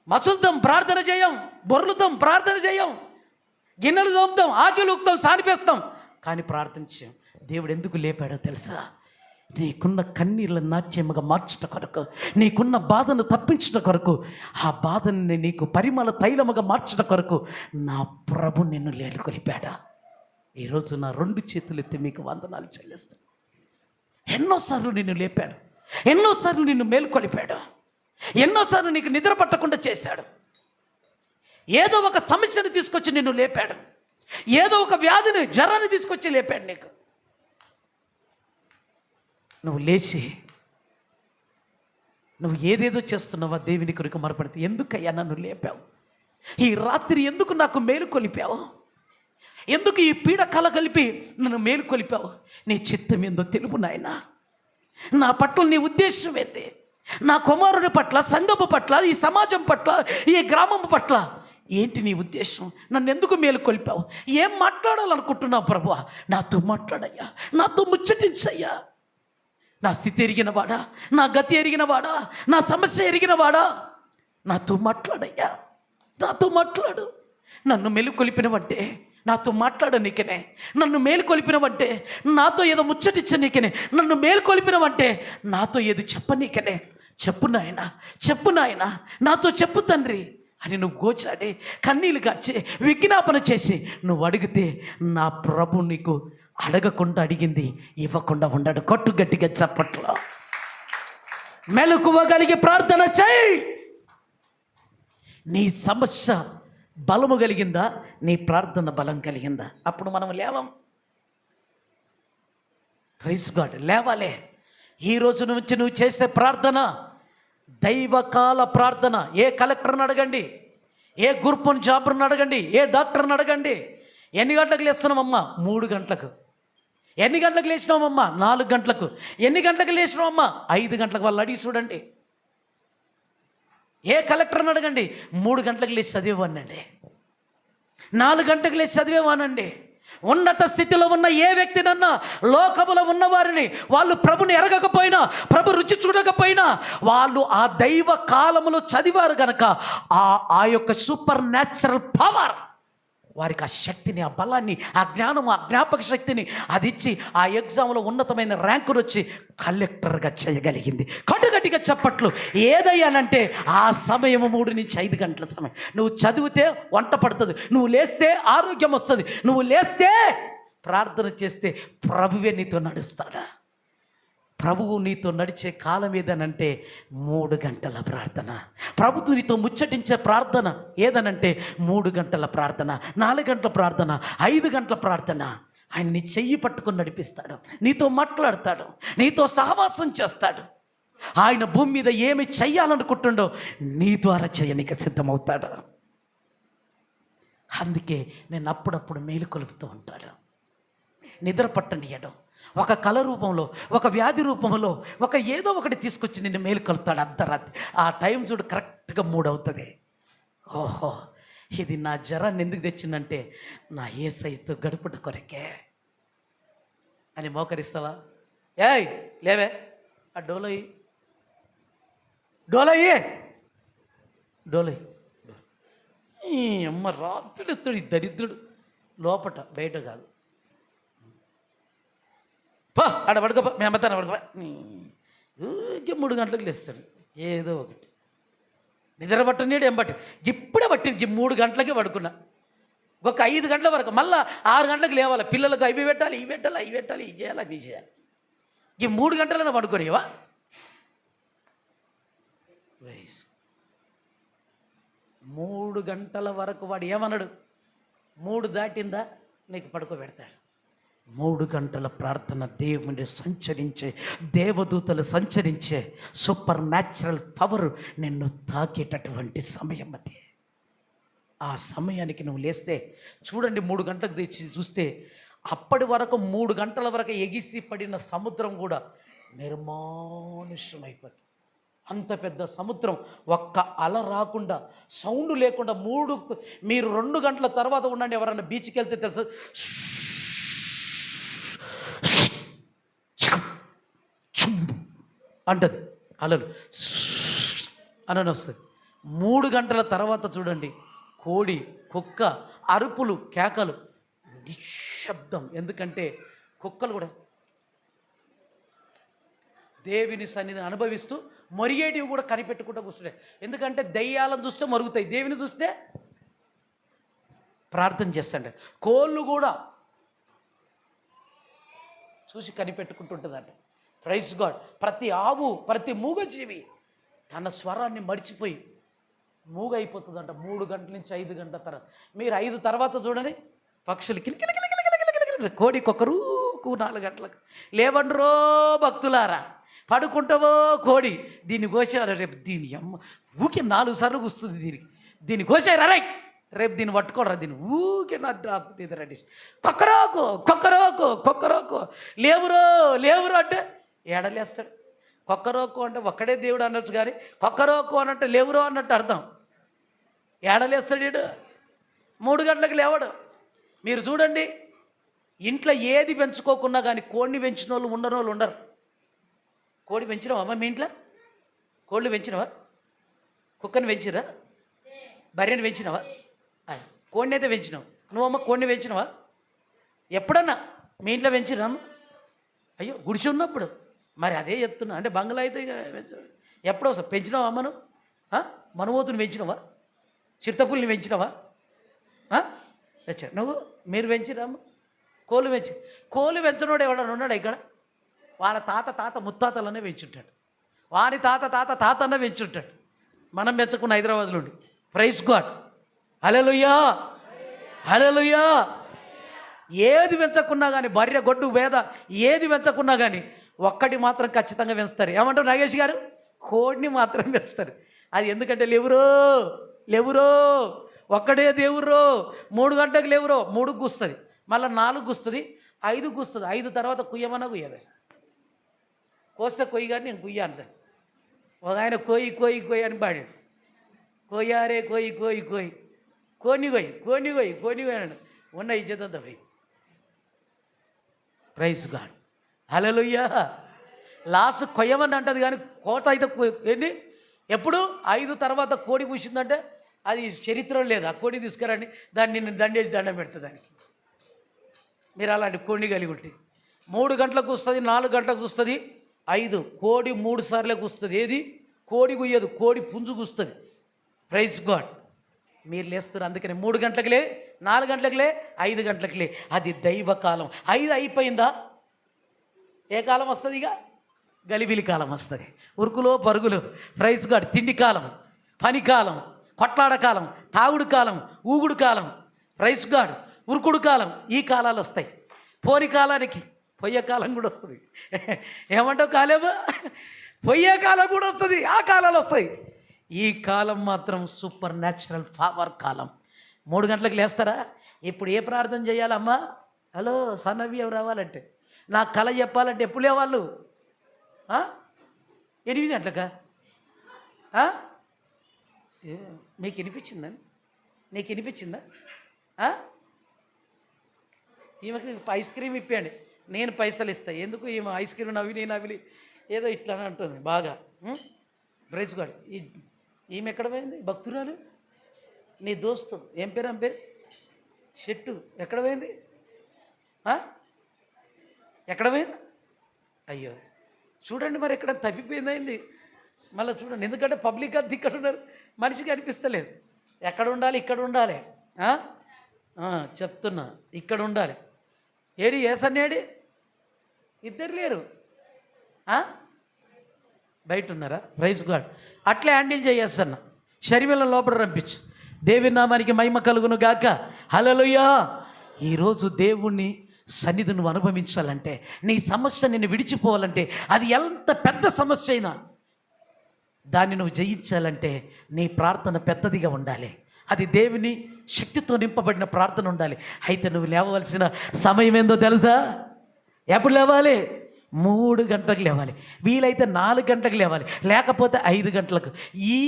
మసులుతాం ప్రార్థన చేయం, బొర్లుతాం ప్రార్థన చేయం, గిన్నెలు తోముతాం, ఆకిలు ఊపుతాం, సానిపేస్తాం, కానీ ప్రార్థన చేయం. దేవుడు ఎందుకు లేపాడో తెలుసా? నీకున్న కన్నీళ్ళ నాట్యముగా మార్చట కొరకు, నీకున్న బాధను తప్పించట కొరకు, ఆ బాధని నీకు పరిమళ తైలముగా మార్చట కొరకు నా ప్రభు నిన్ను లేలుకొలిపాడా. ఈరోజు నా 2 చేతులు ఎత్తి మీకు వందనాలు చెల్లిస్తాను. ఎన్నోసార్లు నిన్ను లేపాడు, ఎన్నోసార్లు నిన్ను మేలుకొలిపాడు, ఎన్నోసార్లు నీకు నిద్ర పట్టకుండా చేశాడు. ఏదో ఒక సమస్యను తీసుకొచ్చి నిన్ను లేపాడు, ఏదో ఒక వ్యాధిని, జ్వరాన్ని తీసుకొచ్చి లేపాడు నీకు. నువ్వు లేచి నువ్వు ఏదేదో చేస్తున్నావా దేవుని కొరకు మొరపెడితే, ఎందుకయ్యా నన్ను లేపావు, ఈ రాత్రి ఎందుకు నాకు మేలు కొలిపావు, ఎందుకు ఈ పీడ కల కలిపి నన్ను మేలు కొలిపావు, నీ చిత్తం ఏందో తెలుపు నాయనా, నా పట్ల నీ ఉద్దేశం ఏంది, నా కుమారుని పట్ల, సంఘము పట్ల, ఈ సమాజం పట్ల, ఈ గ్రామం పట్ల ఏంటి నీ ఉద్దేశం, నన్ను ఎందుకు మేలు కొలిపావు, ఏం మాట్లాడాలనుకుంటున్నావు ప్రభువా, నాతో మాట్లాడయ్యా, నాతో ముచ్చటించయ్యా. నా స్థితి ఎరిగినవాడా, నా గతి ఎరిగినవాడా, నా సమస్య ఎరిగినవాడా, నాతో మాట్లాడయ్యా, నాతో మాట్లాడు. నన్ను మేలుకొలిపినవంటే నాతో మాట్లాడనీకనే, నన్ను మేలుకొలిపినవంటే నాతో ఏదో ముచ్చటిచ్చనీకనే, నన్ను మేలుకొలిపినవంటే నాతో ఏదో చెప్పనీకనే. చెప్పు నాయనా, చెప్పు నాయనా, నాతో చెప్పు తండ్రి అని నువ్వు గోచాడి కన్నీళ్ళు కాచి విజ్ఞాపన చేసి నువ్వు అడిగితే నా ప్రభు నీకు అడగకుండా అడిగింది ఇవ్వకుండా ఉండడు. కొట్టు గట్టిగా చప్పట్లో. మెలకువగలిగి ప్రార్థన చేయి. నీ సమస్య బలము కలిగిందా, నీ ప్రార్థన బలం కలిగిందా, అప్పుడు మనం లేవం. Praise God. లేవాలే. ఈ రోజు నుంచి నువ్వు చేసే ప్రార్థన దైవకాల ప్రార్థన. ఏ కలెక్టర్ని అడగండి, ఏ గ్రూప్ 1 జాబ్ని అడగండి, ఏ డాక్టర్ని అడగండి, ఎన్ని గంటలకు లేస్తున్నామమ్మా? 3 గంటలకు. ఎన్ని గంటలకు లేచినామమ్మా? 4 గంటలకు. ఎన్ని గంటలకు లేచినామమ్మా? 5 గంటలకు. వాళ్ళు అడిగి చూడండి. ఏ కలెక్టర్ని అడగండి, 3 గంటలకు లేచి చదివేవానండి, 4 గంటలకు లేచి చదివేవానండి. ఉన్నత స్థితిలో ఉన్న ఏ వ్యక్తినన్నా, లోకములో ఉన్నవారిని, వాళ్ళు ప్రభుని ఎరగకపోయినా, ప్రభు రుచి చూడకపోయినా, వాళ్ళు ఆ దైవ కాలములో చదివారు కనుక ఆ యొక్క సూపర్ న్యాచురల్ పవర్ వారికి, ఆ శక్తిని, ఆ బలాన్ని, ఆ జ్ఞానము, ఆ జ్ఞాపక శక్తిని అది ఇచ్చి ఆ ఎగ్జామ్లో ఉన్నతమైన ర్యాంకులు వచ్చి కలెక్టర్గా చేయగలిగింది. కట్టుగట్టిగా చప్పట్లు. ఏదయ్యానంటే ఆ సమయము 3 నుంచి 5 గంటల సమయం. నువ్వు చదివితే వంట పడుతుంది, నువ్వు లేస్తే ఆరోగ్యం వస్తుంది, నువ్వు లేస్తే ప్రార్థన చేస్తే ప్రభువే నీతో నడుస్తాడా. ప్రభువు నీతో నడిచే కాలం ఏదనంటే 3 గంటల ప్రార్థన. ప్రభుత్వం నీతో ముచ్చటించే ప్రార్థన ఏదనంటే 3 గంటల ప్రార్థన, 4 గంటల ప్రార్థన, 5 గంటల ప్రార్థన. ఆయన నీ చెయ్యి పట్టుకొని నడిపిస్తాడు, నీతో మాట్లాడతాడు, నీతో సహవాసం చేస్తాడు. ఆయన భూమి మీద ఏమి చెయ్యాలనుకుంటుండో నీ ద్వారా చేయనికి సిద్ధమవుతాడు. అందుకే నేను అప్పుడప్పుడు మేలు కొలుపుతూ ఉంటాడు. నిద్ర పట్టనీయడం, ఒక కళ రూపంలో, ఒక వ్యాధి రూపంలో, ఒక ఏదో ఒకటి తీసుకొచ్చి నిన్ను మేలుకొల్తాడు అర్ధరాత్రి. ఆ టైం చూడు కరెక్ట్గా 3 అవుతుంది. ఓహో, ఇది నా జ్వరాన్ని ఎందుకు తెచ్చిందంటే నా యేసయ్యతో గడుపుట కొరకే అని మోకరిస్తావా? ఏయ్ లేవే, ఆ డోలయ్యి డోలయ్యే డోలయ్యి. ఈ అమ్మ రాత్రుడు ఈ దరిద్రుడు లోపట, బయట కాదు. పో ఆడ పడుకోపో, మీ అమ్మతాను పడుకో. ఊరికే 3 గంటలకు లేస్తాడు ఏదో ఒకటి. నిద్ర పట్టనీడు ఏం పట్టి ఇప్పుడే పట్టింది 3 గంటలకే పడుకున్నా. ఒక 5 గంటల వరకు మళ్ళీ 6 గంటలకు లేవాలి. పిల్లలకు అవి పెట్టాలి, ఇవి పెట్టాలి, అవి పెట్టాలి, ఇవి చేయాలి, అవి చేయాలి. ఈ 3 గంటలైనా పడుకోనివా? 3 గంటల వరకు వాడు ఏమన్నాడు? 3 దాటిందా నీకు పడుకోబెడతాడు. 3 గంటల ప్రార్థన, దేవుని సంచరించే దేవదూతలు సంచరించే సూపర్ న్యాచురల్ పవర్ నిన్ను తాకేటటువంటి సమయం అది. ఆ సమయానికి నువ్వు లేస్తే చూడండి, 3 గంటలకు తెచ్చి చూస్తే అప్పటి వరకు 3 గంటల వరకు ఎగిసి పడిన సముద్రం కూడా నిర్మానుష్యమైపోతుంది. అంత పెద్ద సముద్రం ఒక్క అల రాకుండా, సౌండ్ లేకుండా మీరు 2 గంటల తర్వాత ఉండండి. ఎవరన్నా బీచ్కి వెళ్తే తెలుసు అంటది, అలలు అని వస్తుంది. 3 గంటల తర్వాత చూడండి, కోడి, కుక్క అరుపులు, కేకలు, నిశ్శబ్దం. ఎందుకంటే కుక్కలు కూడా దేవుని సన్నిధిని అనుభవిస్తూ మొరిగేటివి కూడా కనిపెట్టుకుంటూ కూర్చుంటాయి. ఎందుకంటే దయ్యాలను చూస్తే మరుగుతాయి, దేవుని చూస్తే ప్రార్థన చేస్తాంట. కోళ్ళు కూడా చూసి కనిపెట్టుకుంటుంటుందంట. Praise God. ప్రతి ఆవు, ప్రతి మూగజీవి తన స్వరాన్ని మర్చిపోయి మూగైపోతుందంట 3 గంటల నుంచి 5 గంటల తర్వాత. మీరు 5 తర్వాత చూడండి, పక్షులు కిలకిలకిలకిలకిలకిల, కోడి కొక్కరూకు 4 గంటలకు. లేవండ్రో భక్తులారా, పడుకుంటావో కోడి, దీన్ని కోసేవారు రేపు. దీని అమ్మ ఊకే 4 సార్లు కూస్తుంది దీన్ని కోసేరా రై, రేపు దీన్ని పట్టుకోరా, దీన్ని ఊకే నా డ్రాప్ ఇది రెడీ. కొక్కరోకు కొక్కరోకు కొక్కరోకు, లేవురో లేవురో అంటే ఏడలేస్తాడు. కొక్కరోకు అంటే ఒక్కడే దేవుడు అనొచ్చు, కానీ కొక్కరోకు అన్నట్టు లేవురో అన్నట్టు అర్థం. ఏడలేస్తాడు వీడు. 3 గంటలకు లేవడు. మీరు చూడండి, ఇంట్లో ఏది పెంచుకోకున్నా కానీ కోడిని పెంచిన వాళ్ళు ఉండని వాళ్ళు ఉండరు. కోడి పెంచినావా అమ్మ మీ ఇంట్లో? కోళ్ళు పెంచినవా? కుక్కని పెంచిరా? బర్రెని పెంచినవా? కోడిని అయితే పెంచినావు. నువ్వమ్మ కోడిని పెంచినవా? ఎప్పుడన్నా మీ ఇంట్లో పెంచిరా అమ్మ? అయ్యో, గుడిసి ఉన్నప్పుడు. మరి అదే చెప్తున్నా, అంటే బంగ్లా అయితే ఎప్పుడో పెంచినావా అమ్మను? మనువోతుని పెంచినవా? చిరుతపుల్ని పెంచినవా? నువ్వు మీరు పెంచిరా అమ్మ? కోళ్ళు కోళ్ళు పెంచినోడు ఎవడన్నా ఉన్నాడు ఇక్కడ? వాళ్ళ తాత ముత్తాతలనే పెంచుంటాడు, వారి తాతనే పెంచుంటాడు. మనం పెంచుకున్న హైదరాబాద్ నుండి. Praise God. Hallelujah hallelujah. ఏది పెంచకున్నా కానీ, బర్రె గొడ్డు వేద ఏది పెంచకున్నా కానీ ఒక్కటి మాత్రం ఖచ్చితంగా పెంచుతారు. ఏమంటారు నాగేష్ గారు? కోడిని మాత్రం పెంచుతారు. అది ఎందుకంటే లేవురో ఒక్కడే దేవుర్రో. 3 గంటలకు లేవురో, 3కు గుస్తుంది, మళ్ళీ 4కు గుస్తుంది, 5కు గుస్తుంది. 5 తర్వాత కుయ్యమన్నా కుయ్యదు. కోస్తే కొయ్యి కానీ నేను కుయ్య అంటాను. ఒక ఆయన కోయి కోయి కోయి అని పాడాడు. కోయారే కోయి కోయి కోయి కోని కోయి అన్నాడు. ఉన్న ఇజ్జతంతా పోయి. Praise God. హల్లెలూయా. లాస్ట్ కొయ్యమని అంటది కానీ కోత అయితే ఏంటి? ఎప్పుడు 5 తర్వాత కోడి కూర్చుందంటే అది చరిత్రలో లేదు. ఆ కోడి తీసుకురండి, దాన్ని నిన్ను దండేసి దండం పెడుతుంది దానికి. మీరు అలాంటి కోడిని కలిగి ఉంటే 3 గంటలకు వస్తుంది, 4 గంటలకు వస్తుంది, 5 కోడి 3 సార్లకు వస్తుంది. ఏది? కోడి గుయ్యదు, కోడి పుంజు కూస్తుంది. Praise God. మీరు లేస్తారు. అందుకని 3 గంటలకులే, 4 గంటలకులే, 5 గంటలకులే. అది దైవకాలం. 5 అయిపోయిందా ఏ కాలం వస్తుంది? ఇక గలిబిలి కాలం వస్తుంది. ఉరుకులో పరుగులు. Praise God. తిండి కాలం, పని కాలం, కొట్లాడ కాలం, తాగుడు కాలం, ఊగుడు కాలం. Praise God. ఉరుకుడు కాలం. ఈ కాలాలు వస్తాయి. పోని కాలానికి పొయ్యే కాలం కూడా వస్తుంది. ఏమంటావు కాలేమో? పొయ్యే కాలం కూడా వస్తుంది. ఆ కాలాలు వస్తాయి. ఈ కాలం మాత్రం సూపర్ న్యాచురల్ పవర్ కాలం. 3 గంటలకు లేస్తారా? ఇప్పుడు ఏ ప్రార్థన చేయాలమ్మా? హలో సన్నవ్యం రావాలంటే నాకు కళ చెప్పాలంటే ఎప్పుడు లేవాళ్ళు 8 గంటలకా? మీకు వినిపించిందని? నీకు వినిపించిందా? ఈమెకి ఐస్ క్రీమ్ ఇప్పాండి, నేను పైసలు ఇస్తాను. ఎందుకు ఈమె ఐస్ క్రీమ్ నవ్వి నవ్వి ఏదో ఇట్లా అంటుంది బాగా. Praise God. ఈమె ఎక్కడ పోయింది? భక్తురాలు నీ దోస్తు ఏం పేరు? షెట్టు ఎక్కడ పోయింది? ఎక్కడ పోయింది? అయ్యో చూడండి, మరి ఎక్కడ తప్పిపోయిందైంది. మళ్ళీ చూడండి, ఎందుకంటే పబ్లిక్ అంతా ఇక్కడ ఉన్నారు, మనిషికి అనిపిస్తలేదు. ఎక్కడ ఉండాలి? ఇక్కడ ఉండాలి. చెప్తున్నా, ఇక్కడ ఉండాలి. ఏడి ఏసన్నేడి? ఇద్దరు లేరు, బయట ఉన్నారా? Praise God. అట్లే హ్యాండిల్ చేయేస్తున్నా. శరీరం లోపల రంపించు. దేవుని నామానికి మహిమ కలుగును గాక. హల్లెలూయా. ఈరోజు దేవుణ్ణి సన్నిధి నువ్వు అనుభవించాలంటే, నీ సమస్య నిన్ను విడిచిపోవాలంటే, అది ఎంత పెద్ద సమస్య అయినా దాన్ని నువ్వు జయించాలంటే నీ ప్రార్థన పెద్దదిగా ఉండాలి. అది దేవుని శక్తితో నింపబడిన ప్రార్థన ఉండాలి. అయితే నువ్వు లేవవలసిన సమయం ఏందో తెలుసా? ఎప్పుడు లేవాలి? 3 గంటలకు లేవాలి, వీలైతే 4 గంటలకు లేవాలి, లేకపోతే 5 గంటలకు. ఈ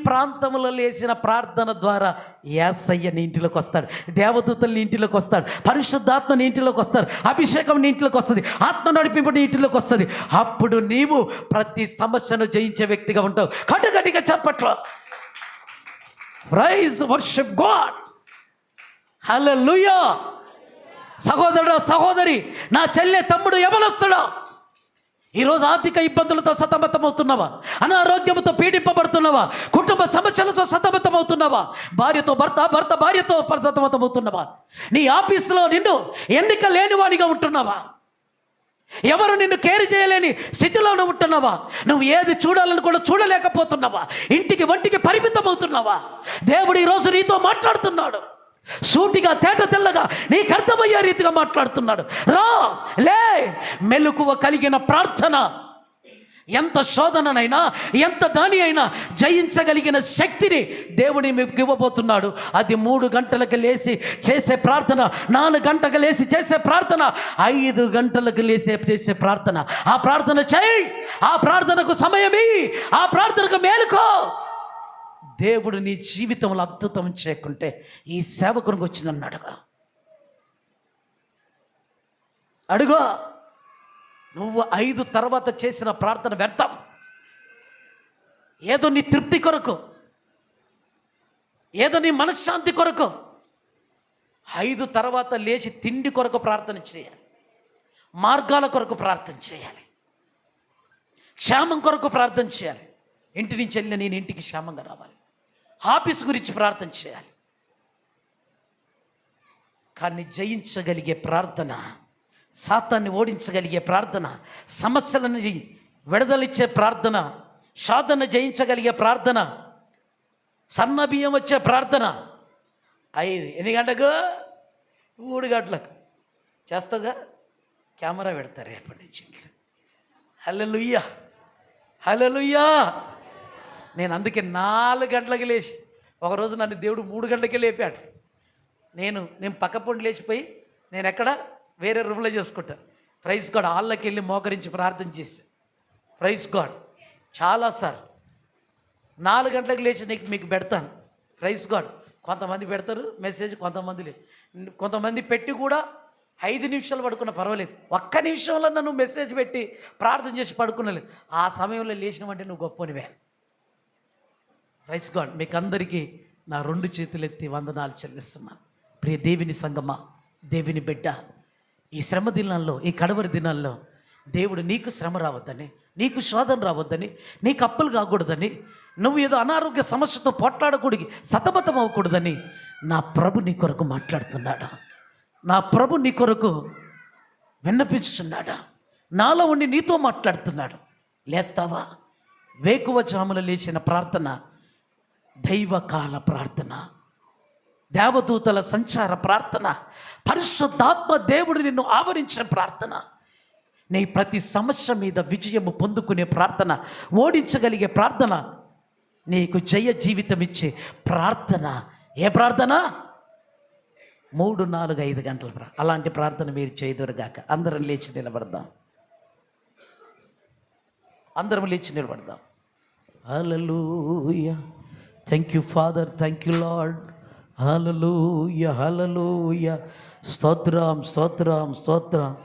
ప్రాంతంలో లేచిన ప్రార్థన ద్వారా యేసయ్య నీ ఇంటిలోకి వస్తాడు, దేవదూతలు నీ ఇంటిలోకి వస్తాడు, పరిశుద్ధాత్మ నీ ఇంటిలోకి వస్తాడు, అభిషేకం నీ ఇంటిలోకి వస్తుంది, ఆత్మ నడిపింపు నీ ఇంటిలోకి వస్తుంది. అప్పుడు నీవు ప్రతి సమస్యను జయించే వ్యక్తిగా ఉంటావు. కట్టుకట్టుగా చెప్పట్లో ప్రైజ్ వర్షిప్ గాడ్. హల్లెలూయా. సహోదరుడు సహోదరి, నా చెల్లె తమ్ముడు యవనస్తుడా, ఈరోజు ఆర్థిక ఇబ్బందులతో సతమతమవుతున్నావా? అనారోగ్యంతో పీడింపబడుతున్నావా? కుటుంబ సమస్యలతో సతమతమవుతున్నావా? భార్యతో భర్త భార్యతో సతమతమవుతున్నావా? నీ ఆఫీసులో నిన్ను ఎన్నిక లేనివాడిగా ఉంటున్నావా? ఎవరు నిన్ను కేర్ చేయలేని స్థితిలోనే ఉంటున్నావా? నువ్వు ఏది చూడాలని కూడా చూడలేకపోతున్నావా? ఇంటికి వంటికి పరిమితమవుతున్నావా? దేవుడు ఈరోజు నీతో మాట్లాడుతున్నాడు. సూటిగా తేట తెల్లగా నీకు అర్థమయ్యే రీతిగా మాట్లాడుతున్నాడు. రా, లే, మెలకువ కలిగిన ప్రార్థన ఎంత శోధననైనా, ఎంత దాని అయినా జయించగలిగిన శక్తిని దేవుని మీకు ఇవ్వబోతున్నాడు. అది 3 గంటలకు లేచి చేసే ప్రార్థన, 4 గంటలకు లేచి చేసే ప్రార్థన, 5 గంటలకు లేచి చేసే ప్రార్థన. ఆ ప్రార్థన చేయి, ఆ ప్రార్థనకు సమయమి, ఆ ప్రార్థనకు మేలుకో. దేవుడు నీ జీవితంలో అద్భుతం చేయకుంటే ఈ సేవకునికి వచ్చి నన్ను అడుగు. నువ్వు 5 తర్వాత చేసిన ప్రార్థన వ్యర్థం. ఏదో నీ తృప్తి కొరకు, ఏదో నీ మనశ్శాంతి కొరకు 5 తర్వాత లేచి తిండి కొరకు ప్రార్థన చేయాలి, మార్గాల కొరకు ప్రార్థన చేయాలి, క్షేమం కొరకు ప్రార్థన చేయాలి. ఇంటి నుంచి వెళ్ళిన నేను ఇంటికి క్షేమంగా రావాలి, ఆఫీస్ గురించి ప్రార్థన చేయాలి. కానీ జయించగలిగే ప్రార్థన, సాతాన్ని ఓడించగలిగే ప్రార్థన, సమస్యలను విడుదలిచ్చే ప్రార్థన, శోధన జయించగలిగే ప్రార్థన, సన్న బియ్యం వచ్చే ప్రార్థన 8 గంటలకు 3 గంటలకు చేస్తాగా. కెమెరా పెడతారు రేపటి నుంచి. హల్లెలూయా, హల్లెలూయా. నేను అందుకే 4 గంటలకు లేచి, ఒకరోజు నన్ను దేవుడు 3 గంటలకే లేపాడు. నేను పక్క పొండి లేచిపోయి నేను ఎక్కడ వేరే రూమ్లో చేసుకుంటా. Praise God. హాల్లోకి వెళ్ళి మోకరించి ప్రార్థన చేసి, ప్రైజ్ గాడ్, చాలాసార్లు 4 గంటలకు లేచి మీకు పెడతాను. Praise God. కొంతమంది పెడతారు మెసేజ్, కొంతమంది లేదు. కొంతమంది పెట్టి కూడా 5 నిమిషాలు పడుకున్నా పర్వాలేదు, 1 నిమిషంలో నువ్వు మెసేజ్ పెట్టి ప్రార్థన చేసి పడుకునలేదు. ఆ సమయంలో లేచినవంటే నువ్వు గొప్పనివే. Praise God. మీకు అందరికీ నా 2 చేతులెత్తి వందనాలు చెల్లిస్తున్నాను. ప్రియ దేవుని సంగమా, దేవుని బిడ్డ, ఈ శ్రమ దినాల్లో, ఈ కడవరి దినాల్లో దేవుడు నీకు శ్రమ రావద్దని, నీకు శోధన రావద్దని, నీకు అప్పులు కాకూడదని, నువ్వు ఏదో అనారోగ్య సమస్యతో పోట్లాడకూడదు, సతమతం అవ్వకూడదని నా ప్రభు నీ కొరకు మాట్లాడుతున్నాడా? నా ప్రభు నీ కొరకు విన్నపించుతున్నాడా? నాలో ఉండి నీతో మాట్లాడుతున్నాడు. లేస్తావా? వేకువ జామున లేచిన ప్రార్థన దైవకాల ప్రార్థన, దేవదూతల సంచార ప్రార్థన, పరిశుద్ధాత్మ దేవుడు నిన్ను ఆవరించిన ప్రార్థన, నీ ప్రతి సమస్య మీద విజయము పొందుకునే ప్రార్థన, ఓడించగలిగే ప్రార్థన, నీకు జయ జీవితం ఇచ్చే ప్రార్థన. ఏ ప్రార్థన? 3, 4, 5 గంటల అలాంటి ప్రార్థన మీరు చేయదురుగాక. అందరం లేచి నిలబడదాం. అందరం లేచి నిలబడదాం. Hallelujah. Thank you father, thank you lord. Hallelujah, hallelujah. స్తోత్రం, స్తోత్రం, స్తోత్రం.